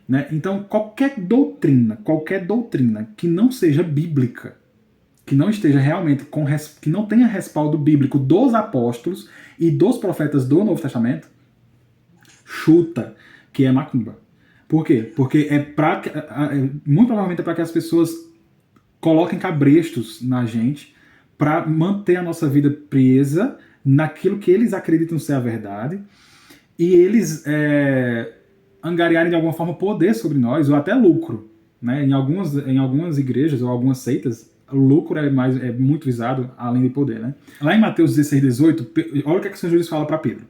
Né? Então, qualquer doutrina que não seja bíblica, que não esteja realmente que não tenha respaldo bíblico dos apóstolos e dos profetas do Novo Testamento, chuta que é macumba. Por quê? Porque muito provavelmente é para que as pessoas coloquem cabrestos na gente para manter a nossa vida presa naquilo que eles acreditam ser a verdade e eles angariarem de alguma forma poder sobre nós ou até lucro. Né? Em algumas igrejas ou algumas seitas, o lucro é muito visado além de poder. Né? Lá em Mateus 16, 18, olha o que o Senhor Jesus fala para Pedro.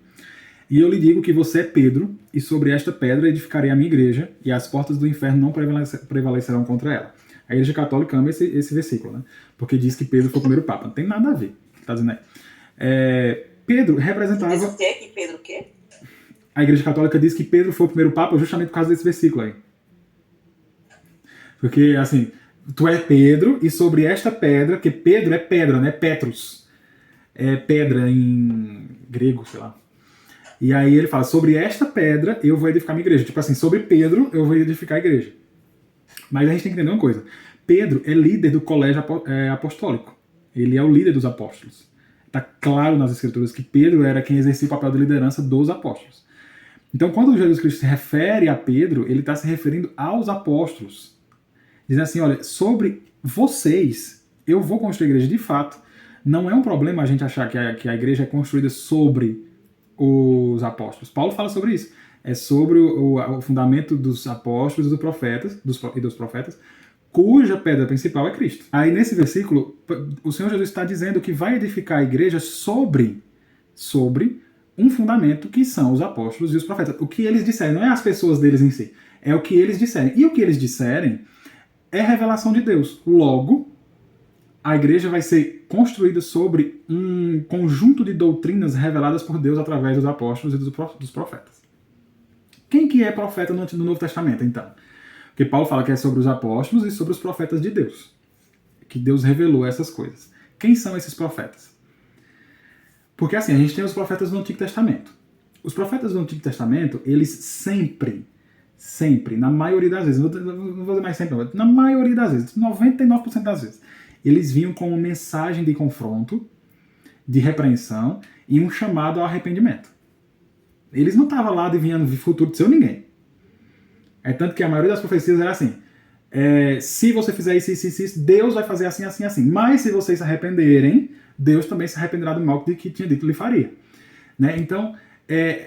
E eu lhe digo que você é Pedro, e sobre esta pedra edificarei a minha igreja, e as portas do inferno não prevalecerão contra ela. A Igreja Católica ama esse versículo, né? Porque diz que Pedro foi o primeiro papa. Não tem nada a ver. Tá dizendo aí. Pedro representava... Diz o quê? Que Pedro o quê? A Igreja Católica diz que Pedro foi o primeiro papa justamente por causa desse versículo aí. Porque, assim, tu é Pedro, e sobre esta pedra, que Pedro é pedra, né? Petros. É pedra em grego, sei lá. E aí ele fala, sobre esta pedra eu vou edificar minha igreja. Tipo assim, sobre Pedro eu vou edificar a igreja. Mas a gente tem que entender uma coisa. Pedro é líder do colégio apostólico. Ele é o líder dos apóstolos. Está claro nas escrituras que Pedro era quem exercia o papel de liderança dos apóstolos. Então, quando Jesus Cristo se refere a Pedro, ele está se referindo aos apóstolos. Dizendo assim, olha, sobre vocês, eu vou construir a igreja. De fato, não é um problema a gente achar que a igreja é construída sobre os apóstolos. Paulo fala sobre isso. É sobre o fundamento dos apóstolos e dos profetas, cuja pedra principal é Cristo. Aí nesse versículo, o Senhor Jesus está dizendo que vai edificar a igreja sobre um fundamento que são os apóstolos e os profetas. O que eles disserem, não é as pessoas deles em si, é o que eles disserem. E o que eles disserem é revelação de Deus. Logo, a igreja vai ser construída sobre um conjunto de doutrinas reveladas por Deus através dos apóstolos e dos profetas. Quem que é profeta no Novo Testamento, então? Porque Paulo fala que é sobre os apóstolos e sobre os profetas de Deus. Que Deus revelou essas coisas. Quem são esses profetas? Porque assim, a gente tem os profetas do Antigo Testamento. Os profetas do Antigo Testamento, eles sempre, na maioria das vezes, não vou dizer mais sempre, na maioria das vezes, 99% das vezes, eles vinham com uma mensagem de confronto, de repreensão e um chamado ao arrependimento. Eles não estavam lá adivinhando o futuro de seu ninguém. É tanto que a maioria das profecias era assim, se você fizer isso, Deus vai fazer assim, assim, assim. Mas se vocês se arrependerem, Deus também se arrependerá do mal que tinha dito que lhe faria. Né? Então,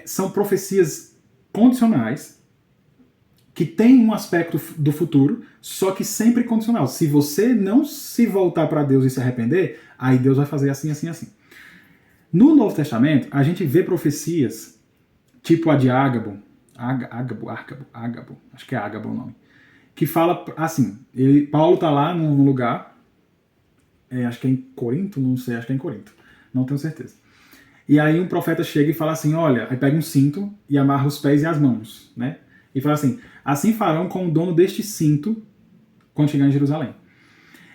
são profecias condicionais, que tem um aspecto do futuro, só que sempre condicional. Se você não se voltar para Deus e se arrepender, aí Deus vai fazer assim, assim, assim. No Novo Testamento, a gente vê profecias, tipo a de Ágabo, acho que é Ágabo o nome, que fala assim, Paulo está lá num lugar, acho que é em Corinto, não sei, acho que é em Corinto, não tenho certeza. E aí um profeta chega e fala assim, olha, aí pega um cinto e amarra os pés e as mãos, né? E fala assim farão com o dono deste cinto quando chegar em Jerusalém.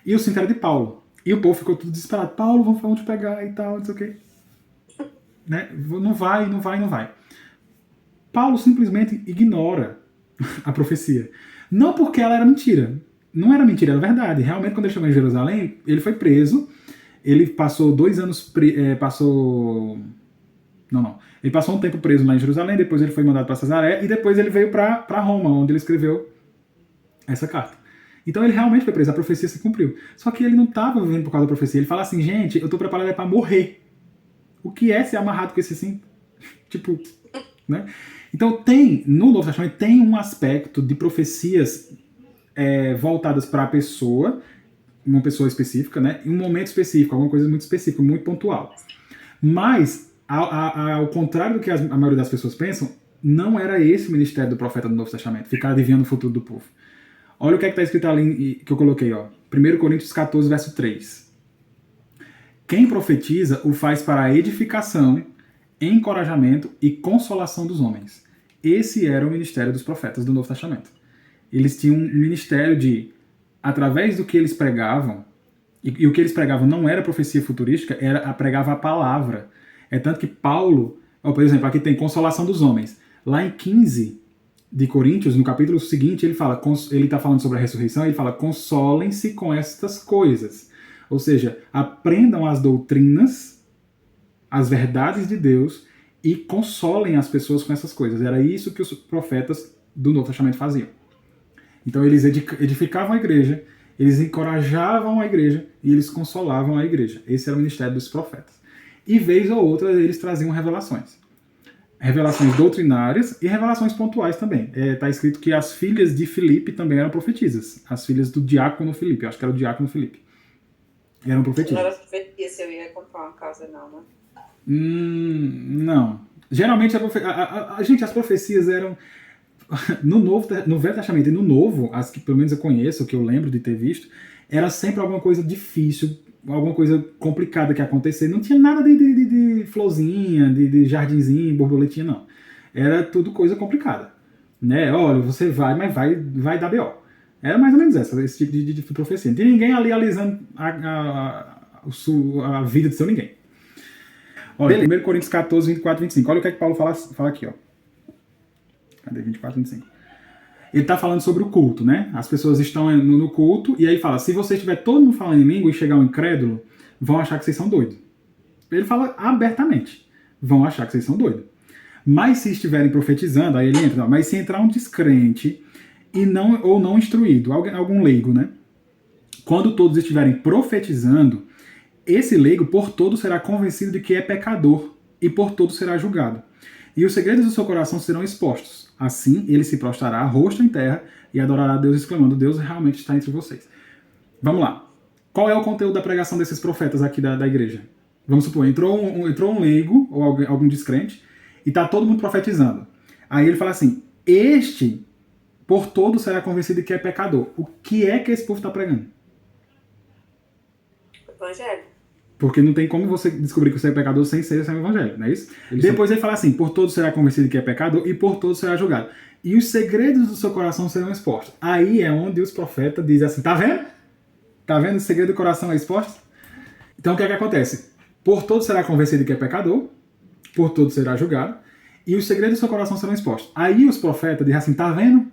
E o cinto era de Paulo. E o povo ficou tudo desesperado. Paulo, vamos te pegar e tal, não sei o quê. Né? Não vai. Paulo simplesmente ignora a profecia. Não porque ela era mentira. Não era mentira, era verdade. Realmente, quando ele chegou em Jerusalém, ele foi preso. Ele passou 2 anos... Ele passou um tempo preso lá em Jerusalém, depois ele foi mandado para Cesaré, e depois ele veio para Roma, onde ele escreveu essa carta. Então ele realmente foi preso, a profecia se cumpriu. Só que ele não estava vivendo por causa da profecia. Ele fala assim, gente, eu estou preparado para morrer. O que é ser amarrado com esse cinto? Tipo, né? Então no Novo Testamento tem um aspecto de profecias voltadas para a pessoa, uma pessoa específica, né? Em um momento específico, alguma coisa muito específica, muito pontual. Mas, ao contrário do que a maioria das pessoas pensam, não era esse o ministério do profeta do Novo Testamento, ficar adivinhando o futuro do povo. Olha o que está escrito ali que eu coloquei, ó. 1 Coríntios 14, verso 3. Quem profetiza o faz para a edificação, encorajamento e consolação dos homens. Esse era o ministério dos profetas do Novo Testamento. Eles tinham um ministério de, através do que eles pregavam, e o que eles pregavam não era profecia futurística, pregava a palavra. É tanto que Paulo, por exemplo, aqui tem consolação dos homens. Lá em 15 de Coríntios, no capítulo seguinte, ele está falando sobre a ressurreição, ele fala, consolem-se com estas coisas. Ou seja, aprendam as doutrinas, as verdades de Deus e consolem as pessoas com essas coisas. Era isso que os profetas do Novo Testamento faziam. Então eles edificavam a igreja, eles encorajavam a igreja e eles consolavam a igreja. Esse era o ministério dos profetas. E vez ou outra eles traziam revelações. Revelações doutrinárias e revelações pontuais também. Está escrito que as filhas de Filipe também eram profetisas. As filhas do diácono Filipe, acho que era o diácono Filipe. Eram profetisas. Não era profetia se eu ia comprar uma casa, não, né? Não. Geralmente, gente, as profecias eram... No Velho Testamento e no Novo, as que pelo menos eu conheço, que eu lembro de ter visto, era sempre alguma coisa difícil, alguma coisa complicada que ia acontecer. Não tinha nada de florzinha, de jardinzinho, borboletinha, não. Era tudo coisa complicada. Né? Olha, você vai, mas vai dar B.O. Era mais ou menos esse tipo de profecia. Não tinha ninguém ali alisando a vida de seu ninguém. Olha, 1 Coríntios 14, 24, 25. Olha o que é que Paulo fala aqui, ó. Cadê 24, 25? Ele está falando sobre o culto, né? As pessoas estão no culto e aí fala, se você estiver todo mundo falando em língua e chegar um incrédulo, vão achar que vocês são doidos. Ele fala abertamente, vão achar que vocês são doidos. Mas se estiverem profetizando, aí ele entra, mas se entrar um descrente ou não instruído, algum leigo, né? Quando todos estiverem profetizando, esse leigo por todo será convencido de que é pecador e por todo será julgado. E os segredos do seu coração serão expostos. Assim, ele se prostrará, rosto em terra, e adorará a Deus, exclamando, Deus realmente está entre vocês. Vamos lá. Qual é o conteúdo da pregação desses profetas aqui da igreja? Vamos supor, entrou um leigo, ou algum descrente, e está todo mundo profetizando. Aí ele fala assim, este, por todo, será convencido de que é pecador. O que é que esse povo está pregando? Evangelho. Porque não tem como você descobrir que você é pecador sem ser o evangelho, não é isso? Depois ele fala assim, por todos será convencido que é pecador e por todos será julgado. E os segredos do seu coração serão expostos. Aí é onde os profetas dizem assim, tá vendo? Tá vendo? O segredo do coração é exposto? Então o que é que acontece? Por todos será convencido que é pecador, por todos será julgado, e os segredos do seu coração serão expostos. Aí os profetas dizem assim, tá vendo?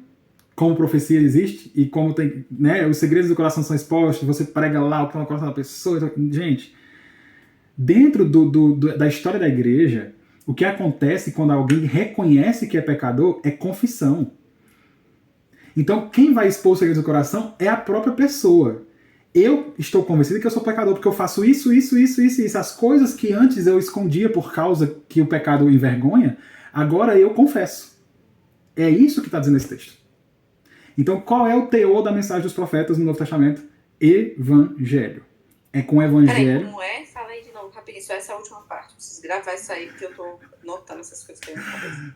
Como profecia existe e como tem, né? Os segredos do coração são expostos, você prega lá o que está no coração da pessoa. Gente... Dentro da história da igreja, o que acontece quando alguém reconhece que é pecador é confissão. Então, quem vai expor os segredos do coração é a própria pessoa. Eu estou convencido que eu sou pecador porque eu faço isso. As coisas que antes eu escondia por causa que o pecado envergonha, agora eu confesso. É isso que está dizendo esse texto. Então, qual é o teor da mensagem dos profetas no Novo Testamento? Evangelho. É com o evangelho... Peraí, como é? Fala aí de novo, rapidinho, só essa última parte. Preciso gravar isso aí, porque eu tô notando essas coisas que eu na cabeça.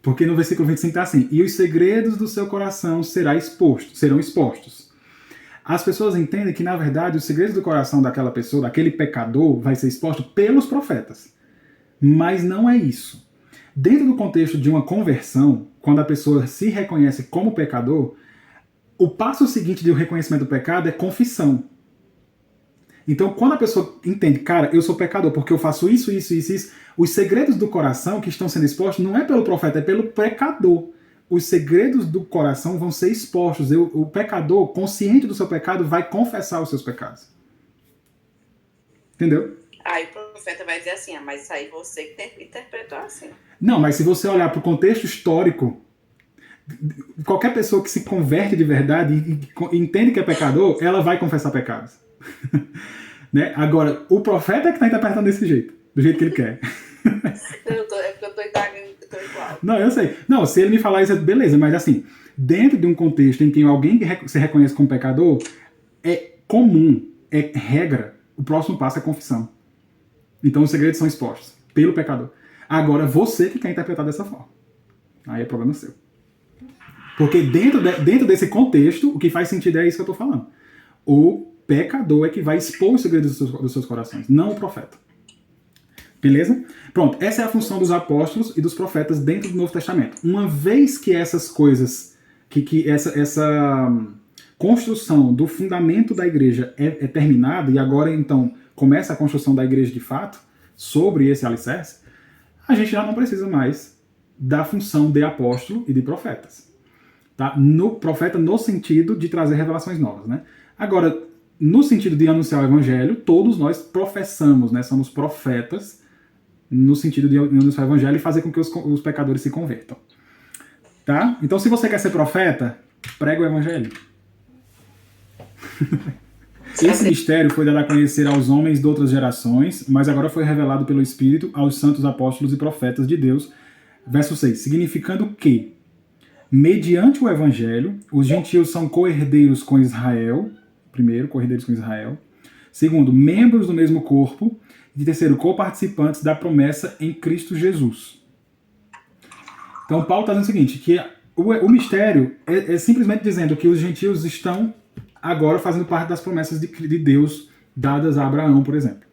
Porque no versículo 25 está assim, e os segredos do seu coração serão expostos. As pessoas entendem que, na verdade, os segredos do coração daquela pessoa, daquele pecador, vai ser exposto pelos profetas. Mas não é isso. Dentro do contexto de uma conversão, quando a pessoa se reconhece como pecador, o passo seguinte do reconhecimento do pecado é confissão. Então, quando a pessoa entende, cara, eu sou pecador porque eu faço isso, os segredos do coração que estão sendo expostos não é pelo profeta, é pelo pecador. Os segredos do coração vão ser expostos. O pecador, consciente do seu pecado, vai confessar os seus pecados. Entendeu? Aí o profeta vai dizer assim, mas isso aí você que interpretou assim. Não, mas se você olhar para o contexto histórico, qualquer pessoa que se converte de verdade e entende que é pecador, ela vai confessar pecados. Né? Agora, o profeta é que está interpretando desse jeito, do jeito que ele quer. É porque eu tô igual. Não, eu sei. Não, se ele me falar isso, beleza, mas assim, dentro de um contexto em que alguém se reconhece como pecador, é comum, é regra, o próximo passo é confissão. Então os segredos são expostos pelo pecador. Agora, você que quer interpretar dessa forma. Aí é problema seu. Porque dentro desse contexto, o que faz sentido é isso que eu estou falando. O pecador é que vai expor os segredos dos seus corações, não o profeta. Beleza? Pronto, essa é a função dos apóstolos e dos profetas dentro do Novo Testamento. Uma vez que essas coisas, essa construção do fundamento da igreja é terminada, e agora então começa a construção da igreja de fato, sobre esse alicerce, a gente já não precisa mais da função de apóstolo e de profetas. Tá? No profeta no sentido de trazer revelações novas. Né? Agora, no sentido de anunciar o evangelho, todos nós professamos, né? Somos profetas, no sentido de anunciar o evangelho e fazer com que os pecadores se convertam. Tá? Então, se você quer ser profeta, prega o evangelho. Esse mistério foi dado a conhecer aos homens de outras gerações, mas agora foi revelado pelo Espírito aos santos apóstolos e profetas de Deus. Verso 6. Significando que, mediante o evangelho, os gentios são co-herdeiros com Israel. Primeiro, co-herdeiros com Israel. Segundo, membros do mesmo corpo. E terceiro, co-participantes da promessa em Cristo Jesus. Então, Paulo está dizendo o seguinte, que o mistério é simplesmente dizendo que os gentios estão agora fazendo parte das promessas de Deus dadas a Abraão, por exemplo.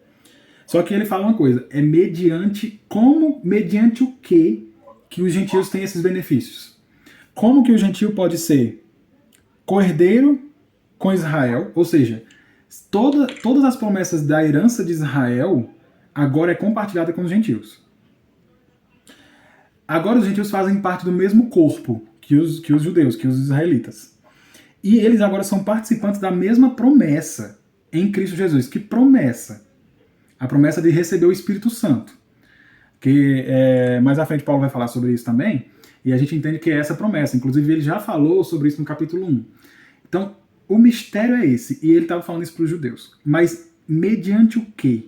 Só que ele fala uma coisa, é mediante o que os gentios têm esses benefícios. Como que o gentio pode ser co-herdeiro com Israel, ou seja, todas as promessas da herança de Israel agora é compartilhada com os gentios. Agora os gentios fazem parte do mesmo corpo que os judeus, que os israelitas. E eles agora são participantes da mesma promessa em Cristo Jesus. Que promessa? A promessa de receber o Espírito Santo. Que mais à frente Paulo vai falar sobre isso também, e a gente entende que é essa promessa. Inclusive ele já falou sobre isso no capítulo 1. Então, o mistério é esse, e ele estava falando isso para os judeus. Mas mediante o quê?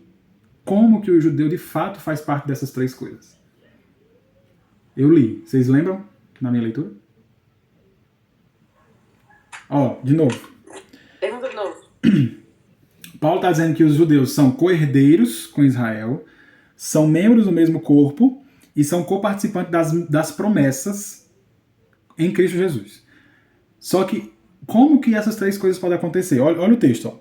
Como que o judeu de fato faz parte dessas três coisas? Eu li. Vocês lembram na minha leitura? Ó, de novo. Pergunta de novo. Paulo está dizendo que os judeus são co-herdeiros com Israel, são membros do mesmo corpo e são co-participantes das promessas em Cristo Jesus. Só que como que essas três coisas podem acontecer? Olha o texto. Ó.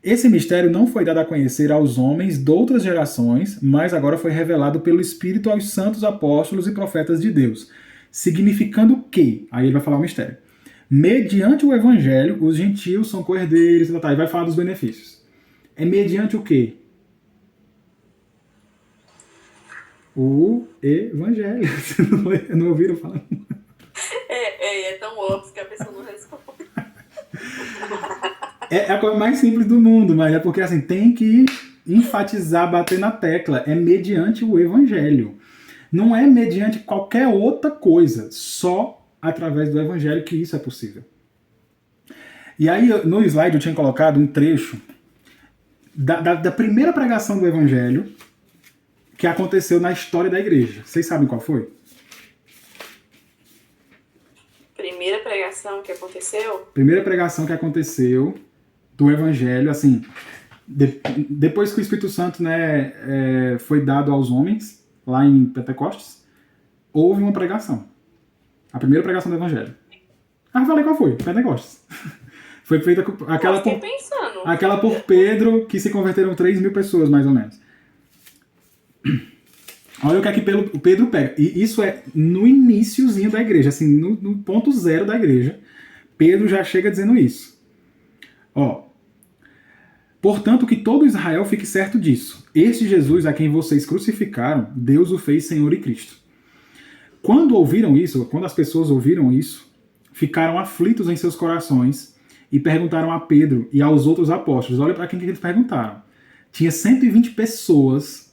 Esse mistério não foi dado a conhecer aos homens de outras gerações, mas agora foi revelado pelo Espírito aos santos apóstolos e profetas de Deus. Significando que, aí ele vai falar o mistério, mediante o evangelho, os gentios são co-herdeiros, e vai falar dos benefícios. É mediante o quê? O evangelho. Vocês não ouviram falar? É tão óbvio que a pessoa não responde. É a coisa mais simples do mundo, mas é porque assim, tem que enfatizar, bater na tecla. É mediante o evangelho. Não é mediante qualquer outra coisa. Só através do evangelho que isso é possível. E aí, no slide eu tinha colocado um trecho da primeira pregação do evangelho que aconteceu na história da igreja. Vocês sabem qual foi? Primeira pregação que aconteceu? Primeira pregação que aconteceu do evangelho, assim, depois que o Espírito Santo, né, foi dado aos homens, lá em Pentecostes, houve uma pregação. A primeira pregação do evangelho. Ah, falei qual foi? Pentecostes. Foi feita aquela por Pedro, que se converteram 3.000 pessoas, mais ou menos. Olha o que é que o Pedro pega. E isso é no iniciozinho da igreja, assim, no ponto zero da igreja. Pedro já chega dizendo isso. Ó. Portanto, que todo Israel fique certo disso. Este Jesus a quem vocês crucificaram, Deus o fez Senhor e Cristo. Quando ouviram isso, quando as pessoas ouviram isso, ficaram aflitos em seus corações e perguntaram a Pedro e aos outros apóstolos. Olha para quem que eles perguntaram. Tinha 120 pessoas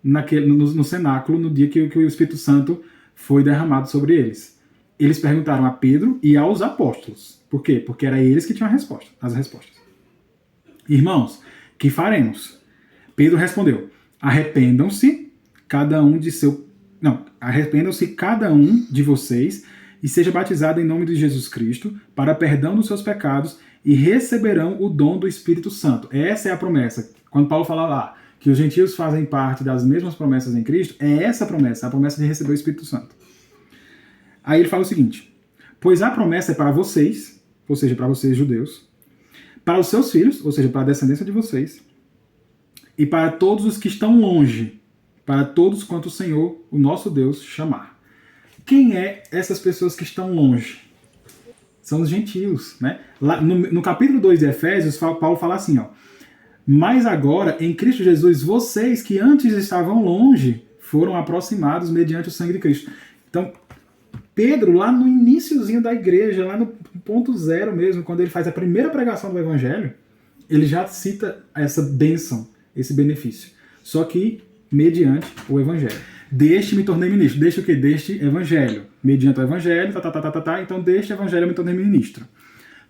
no cenáculo no dia que o Espírito Santo foi derramado sobre eles. Eles perguntaram a Pedro e aos apóstolos. Por quê? Porque era eles que tinham as respostas. Irmãos, que faremos? Pedro respondeu: arrependam-se cada um de vocês e seja batizado em nome de Jesus Cristo para perdão dos seus pecados e receberão o dom do Espírito Santo. Essa é a promessa. Quando Paulo fala lá que os gentios fazem parte das mesmas promessas em Cristo, é essa a promessa de receber o Espírito Santo. Aí ele fala o seguinte: pois a promessa é para vocês, ou seja, para vocês judeus, para os seus filhos, ou seja, para a descendência de vocês, e para todos os que estão longe, para todos quanto o Senhor, o nosso Deus, chamar. Quem é essas pessoas que estão longe? São os gentios, né? Lá, no capítulo 2 de Efésios, Paulo fala assim, ó: mas agora, em Cristo Jesus, vocês que antes estavam longe, foram aproximados mediante o sangue de Cristo. Então, Pedro, lá no iniciozinho da igreja, lá no ponto zero mesmo, quando ele faz a primeira pregação do Evangelho, ele já cita essa bênção, esse benefício. Só que mediante o Evangelho. Deste me tornei ministro. Deste o quê? Deste Evangelho. Mediante o Evangelho, então deste Evangelho eu me tornei ministro.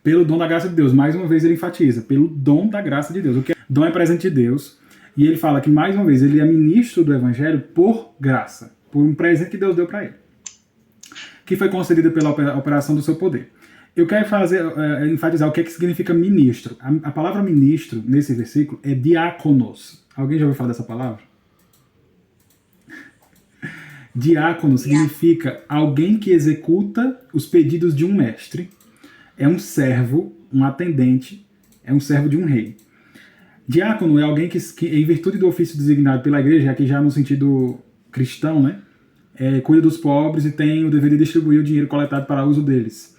Pelo dom da graça de Deus. Mais uma vez ele enfatiza. Pelo dom da graça de Deus. O que é? Dom é presente de Deus. E ele fala que, mais uma vez, ele é ministro do Evangelho por graça. Por um presente que Deus deu para ele. Que foi concedida pela operação do seu poder. Eu quero enfatizar o que significa ministro. A palavra ministro, nesse versículo, é diáconos. Alguém já ouviu falar dessa palavra? Diácono significa alguém que executa os pedidos de um mestre. É um servo, um atendente, é um servo de um rei. Diácono é alguém que em virtude do ofício designado pela igreja, aqui já no sentido cristão, né? Cuida dos pobres e tem o dever de distribuir o dinheiro coletado para uso deles.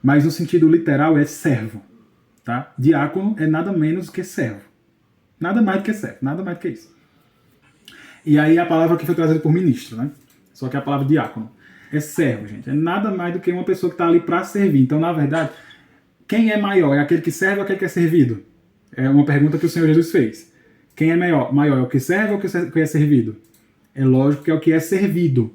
Mas no sentido literal é servo. Tá? Diácono é nada menos que servo. Nada mais do que servo, nada mais do que isso. E aí a palavra que foi trazida por ministro, né? Só que a palavra diácono é servo, gente. É nada mais do que uma pessoa que está ali para servir. Então, na verdade, quem é maior? É aquele que serve ou aquele que é servido? É uma pergunta que o Senhor Jesus fez. Quem é maior? Maior é o que serve ou o que é servido? É lógico que é o que é servido.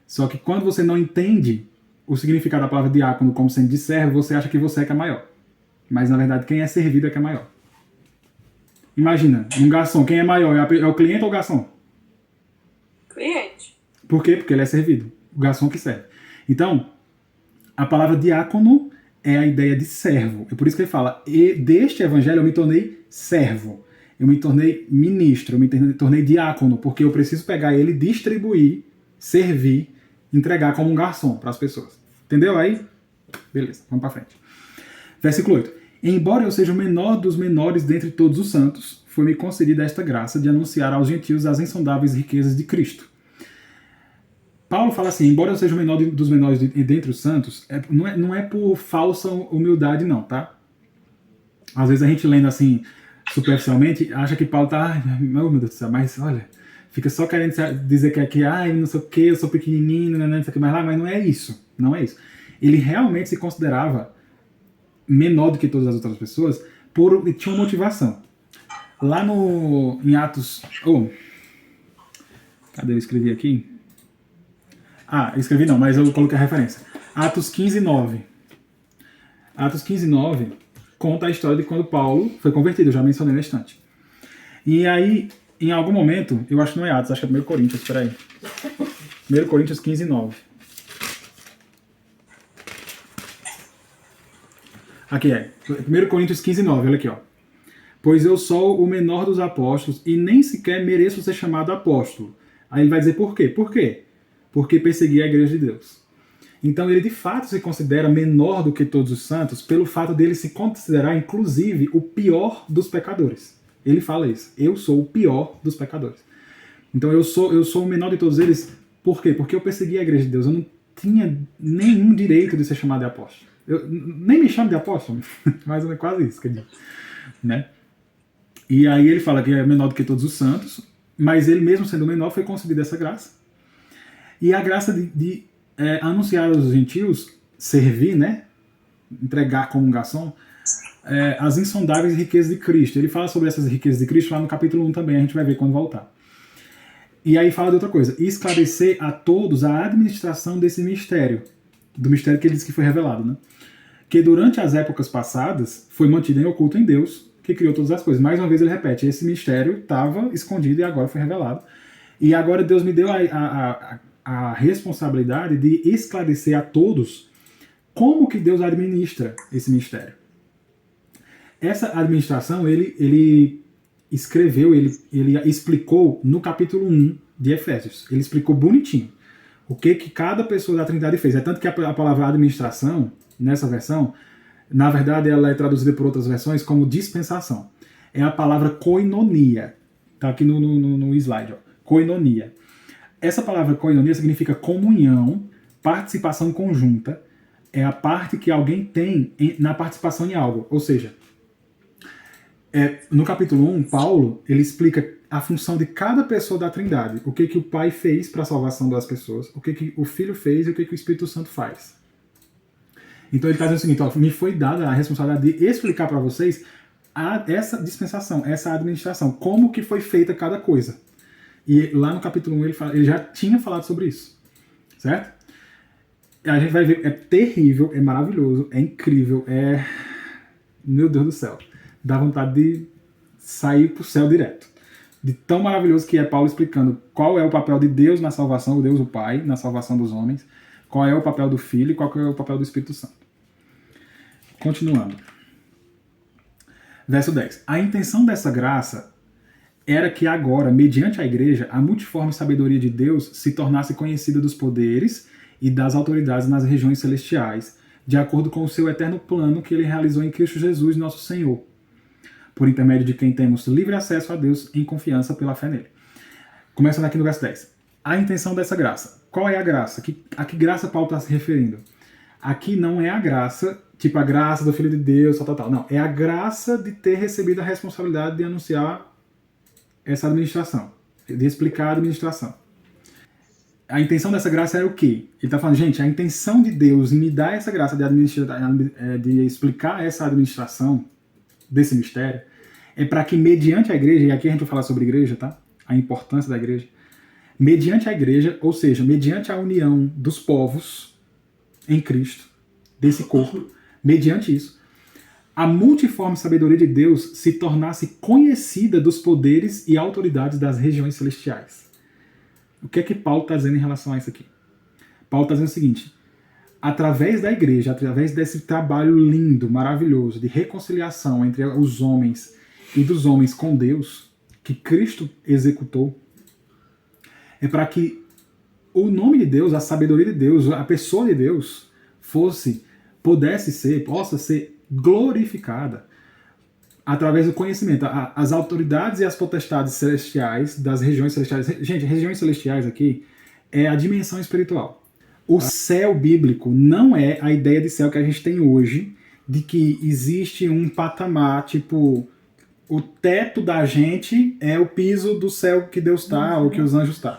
Só que quando você não entende o significado da palavra diácono como sendo de servo, você acha que você é que é maior. Mas, na verdade, quem é servido é que é maior. Imagina, um garçom, quem é maior? É o cliente ou o garçom? Cliente. Por quê? Porque ele é servido. O garçom que serve. Então, a palavra diácono é a ideia de servo. É por isso que ele fala, e deste evangelho eu me tornei servo. Eu me tornei ministro, eu me tornei diácono, porque eu preciso pegar ele, distribuir, servir, entregar como um garçom para as pessoas. Entendeu aí? Beleza, vamos para frente. Versículo 8. Embora eu seja o menor dos menores dentre todos os santos, foi-me concedida esta graça de anunciar aos gentios as insondáveis riquezas de Cristo. Paulo fala assim, embora eu seja o menor dos menores dentre os santos, não é por falsa humildade não, tá? Às vezes a gente lendo assim, superficialmente, acha que Paulo tá, meu Deus do céu, mas olha, fica só querendo dizer que não sei o que, eu sou pequenininho, não sei o que mais lá, mas não é isso, não é isso. Ele realmente se considerava menor do que todas as outras pessoas, tinha uma motivação. Lá em Atos... cadê eu escrevi aqui? Escrevi não, mas eu coloquei a referência. Atos 15:9. Atos 15:9 conta a história de quando Paulo foi convertido, eu já mencionei na estante. E aí, em algum momento, eu acho que não é Atos, acho que é 1 Coríntios, peraí. 1 Coríntios 15:9. Aqui é, 1 Coríntios 15:9, olha aqui, ó. Pois eu sou o menor dos apóstolos e nem sequer mereço ser chamado apóstolo. Aí ele vai dizer por quê? Por quê? Porque persegui a igreja de Deus. Então ele de fato se considera menor do que todos os santos pelo fato dele se considerar, inclusive, o pior dos pecadores. Ele fala isso. Eu sou o pior dos pecadores. Então eu sou o menor de todos eles. Por quê? Porque eu persegui a igreja de Deus. Eu não tinha nenhum direito de ser chamado de apóstolo. Eu nem me chamo de apóstolo, mas é quase isso que eu digo, né? E aí ele fala que é menor do que todos os santos, mas ele mesmo sendo menor foi concedido essa graça. E a graça de anunciar aos gentios, servir, né? Entregar como um garçom, as insondáveis riquezas de Cristo. Ele fala sobre essas riquezas de Cristo lá no capítulo 1 também, a gente vai ver quando voltar. E aí fala de outra coisa, esclarecer a todos a administração desse mistério, do mistério que ele diz que foi revelado, né? Que durante as épocas passadas foi mantido em oculto em Deus, que criou todas as coisas. Mais uma vez ele repete, esse mistério estava escondido e agora foi revelado. E agora Deus me deu a responsabilidade de esclarecer a todos como que Deus administra esse mistério. Essa administração ele escreveu, ele explicou no capítulo 1 de Efésios. Ele explicou bonitinho o que cada pessoa da Trindade fez. É tanto que a palavra administração, nessa versão, na verdade ela é traduzida por outras versões como dispensação. É a palavra koinonia. Está aqui no slide. Ó. Koinonia. Essa palavra koinonia significa comunhão, participação conjunta. É a parte que alguém tem na participação em algo. Ou seja, no capítulo 1, Paulo ele explica a função de cada pessoa da Trindade. O que o Pai fez para a salvação das pessoas, o que o Filho fez e o que o Espírito Santo faz. Então ele está dizendo o seguinte, ó, me foi dada a responsabilidade de explicar para vocês essa dispensação, essa administração, como que foi feita cada coisa. E lá no capítulo 1 ele já tinha falado sobre isso. Certo? A gente vai ver, é terrível, é maravilhoso, é incrível, meu Deus do céu. Dá vontade de sair pro céu direto. De tão maravilhoso que é Paulo explicando qual é o papel de Deus na salvação, o Deus o Pai, na salvação dos homens, qual é o papel do Filho e qual é o papel do Espírito Santo. Continuando. Verso 10. A intenção dessa graça era que agora, mediante a igreja, a multiforme sabedoria de Deus se tornasse conhecida dos poderes e das autoridades nas regiões celestiais, de acordo com o seu eterno plano que ele realizou em Cristo Jesus, nosso Senhor, por intermédio de quem temos livre acesso a Deus em confiança pela fé nele. Começando aqui no verso 10. A intenção dessa graça. Qual é a graça? A que graça Paulo está se referindo? Aqui não é a graça, tipo a graça do Filho de Deus, tal. Não, é a graça de ter recebido a responsabilidade de anunciar essa administração, de explicar a administração. A intenção dessa graça é o quê? Ele está falando, gente, a intenção de Deus em me dar essa graça de explicar essa administração desse mistério é para que mediante a igreja, e aqui a gente vai falar sobre igreja, tá? A importância da igreja. Mediante a igreja, ou seja, mediante a união dos povos em Cristo, desse corpo, mediante isso, a multiforme sabedoria de Deus se tornasse conhecida dos poderes e autoridades das regiões celestiais. O que é que Paulo está dizendo em relação a isso aqui? Paulo está dizendo o seguinte, através da igreja, através desse trabalho lindo, maravilhoso, de reconciliação entre os homens e dos homens com Deus, que Cristo executou, é para que o nome de Deus, a sabedoria de Deus, a pessoa de Deus, possa ser glorificada através do conhecimento. As autoridades e as potestades celestiais das regiões celestiais. Gente, regiões celestiais aqui é a dimensão espiritual. O céu bíblico não é a ideia de céu que a gente tem hoje, de que existe um patamar, tipo, o teto da gente é o piso do céu que Deus está, ou que os anjos estão.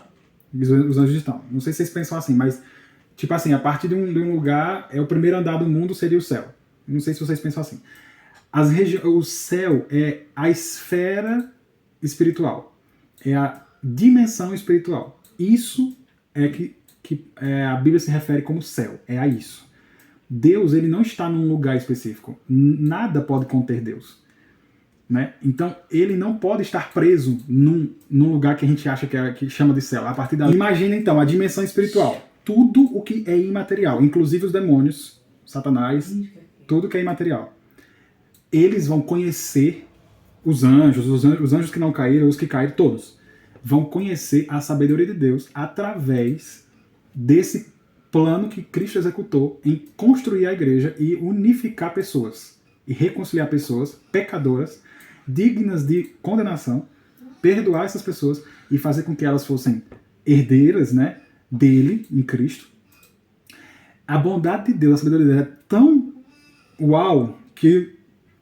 Os anjos estão. Não sei se vocês pensam assim, mas, tipo assim, a partir de um lugar, o primeiro andar do mundo seria o céu. Não sei se vocês pensam assim. O céu é a esfera espiritual. É a dimensão espiritual. Isso é que a Bíblia se refere como céu. É a isso. Deus, ele não está num lugar específico. Nada pode conter Deus. Né? Então, ele não pode estar preso num lugar que a gente acha que chama de céu. A partir da... Imagina, então, a dimensão espiritual. Tudo o que é imaterial, inclusive os demônios, Satanás, tudo que é imaterial. Eles vão conhecer os anjos que não caíram, os que caíram, todos. Vão conhecer a sabedoria de Deus através desse plano que Cristo executou em construir a igreja e unificar pessoas. E reconciliar pessoas pecadoras, dignas de condenação, perdoar essas pessoas e fazer com que elas fossem herdeiras, né, dele, em Cristo. A bondade de Deus, a sabedoria dele é tão uau que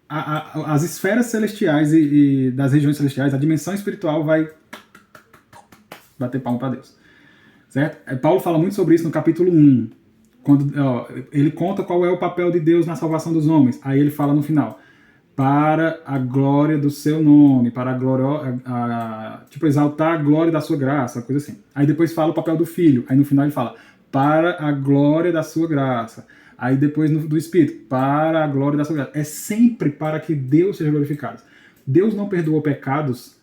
as esferas celestiais e das regiões celestiais, a dimensão espiritual vai bater palma para Deus. Certo? Paulo fala muito sobre isso no capítulo 1, quando ele conta qual é o papel de Deus na salvação dos homens. Aí ele fala no final, para a glória do seu nome, para a glória, tipo, exaltar a glória da sua graça, coisa assim. Aí depois fala o papel do Filho, aí no final ele fala, para a glória da sua graça. Aí depois do Espírito, para a glória da sua graça. É sempre para que Deus seja glorificado. Deus não perdoou pecados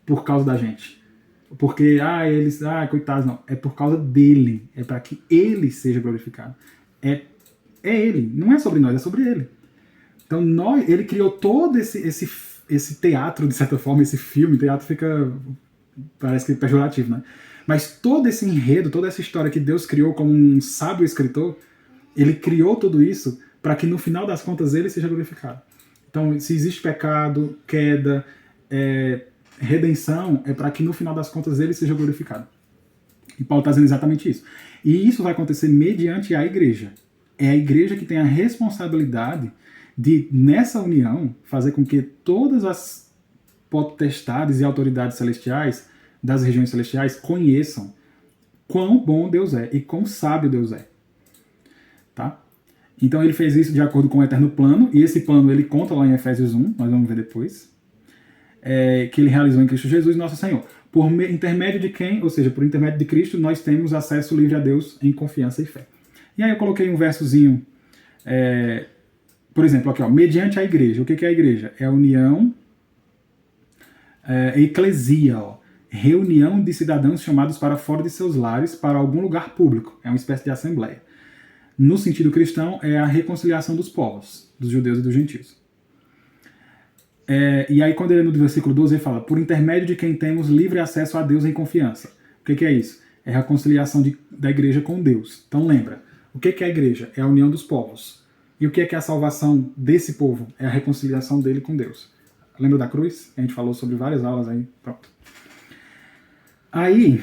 por causa da gente. Porque, eles, coitados, não. É por causa dele. É para que ele seja glorificado. É ele. Não é sobre nós, é sobre ele. Então, ele criou todo esse teatro, de certa forma, esse filme. Teatro parece que é pejorativo, né? Mas todo esse enredo, toda essa história que Deus criou como um sábio escritor, ele criou tudo isso para que, no final das contas, ele seja glorificado. Então, se existe pecado, queda, redenção, é para que no final das contas ele seja glorificado. E Paulo está dizendo exatamente isso. E isso vai acontecer mediante a igreja. É a igreja que tem a responsabilidade de, nessa união, fazer com que todas as potestades e autoridades celestiais, das regiões celestiais, conheçam quão bom Deus é e quão sábio Deus é. Tá? Então ele fez isso de acordo com o eterno plano, e esse plano ele conta lá em Efésios 1, nós vamos ver depois. Que ele realizou em Cristo Jesus, nosso Senhor. Por intermédio de quem? Ou seja, por intermédio de Cristo, nós temos acesso livre a Deus em confiança e fé. E aí eu coloquei um versozinho, por exemplo, aqui, mediante a igreja. O que é a igreja? É a união, eclesia, reunião de cidadãos chamados para fora de seus lares, para algum lugar público. É uma espécie de assembleia. No sentido cristão, é a reconciliação dos povos, dos judeus e dos gentios. E aí quando ele no versículo 12 ele fala, por intermédio de quem temos livre acesso a Deus em confiança. O que é isso? É a reconciliação da igreja com Deus. Então lembra, o que é a igreja? É a união dos povos. E o que é a salvação desse povo? É a reconciliação dele com Deus. Lembra da cruz? A gente falou sobre várias aulas aí. Pronto. Aí,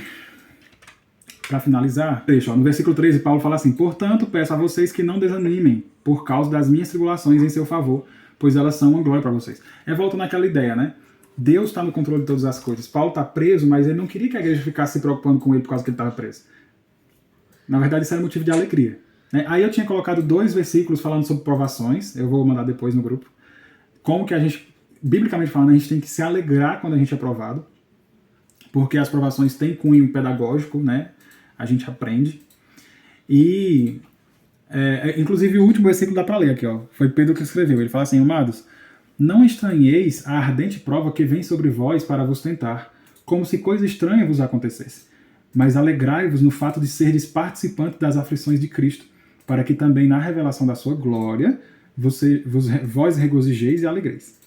para finalizar, no versículo 13 Paulo fala assim, portanto peço a vocês que não desanimem por causa das minhas tribulações em seu favor, pois elas são uma glória para vocês. Volta naquela ideia, né? Deus está no controle de todas as coisas. Paulo está preso, mas ele não queria que a igreja ficasse se preocupando com ele por causa que ele estava preso. Na verdade, isso era motivo de alegria. Aí eu tinha colocado 2 versículos falando sobre provações, eu vou mandar depois no grupo. Como que a gente, biblicamente falando, a gente tem que se alegrar quando a gente é provado, porque as provações têm cunho pedagógico, né? A gente aprende. E... inclusive o último versículo dá para ler aqui, foi Pedro que escreveu, ele fala assim, amados, não estranheis a ardente prova que vem sobre vós para vos tentar, como se coisa estranha vos acontecesse, mas alegrai-vos no fato de serdes participantes das aflições de Cristo, para que também na revelação da sua glória vós regozijeis e alegreis.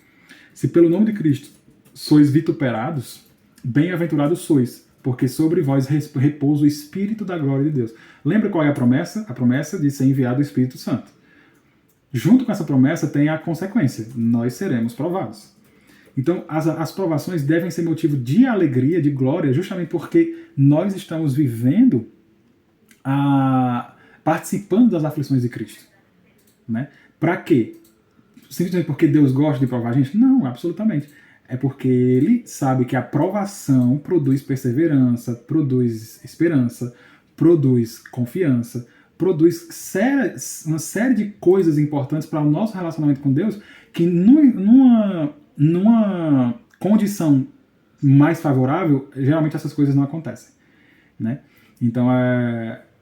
Se pelo nome de Cristo sois vituperados, bem-aventurados sois, porque sobre vós repousa o Espírito da glória de Deus. Lembra qual é a promessa? A promessa de ser enviado o Espírito Santo. Junto com essa promessa tem a consequência. Nós seremos provados. Então, as provações devem ser motivo de alegria, de glória, justamente porque nós estamos vivendo, participando das aflições de Cristo. Né? Para quê? Simplesmente porque Deus gosta de provar a gente? Não, absolutamente. É porque ele sabe que a provação produz perseverança, produz esperança, produz confiança, produz uma série de coisas importantes para o nosso relacionamento com Deus, que numa condição mais favorável, geralmente essas coisas não acontecem. Né? Então,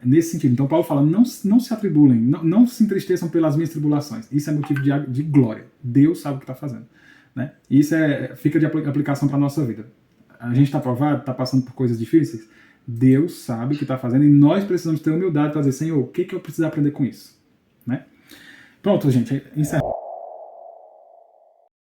nesse sentido. Então Paulo fala, não se atribulem, não se entristeçam pelas minhas tribulações. Isso é motivo de glória. Deus sabe o que está fazendo. Né? E isso fica de aplicação para a nossa vida. A gente está provado, está passando por coisas difíceis. Deus sabe o que está fazendo e nós precisamos ter humildade para dizer, Senhor, o que eu preciso aprender com isso? Né? Pronto, gente, encerra.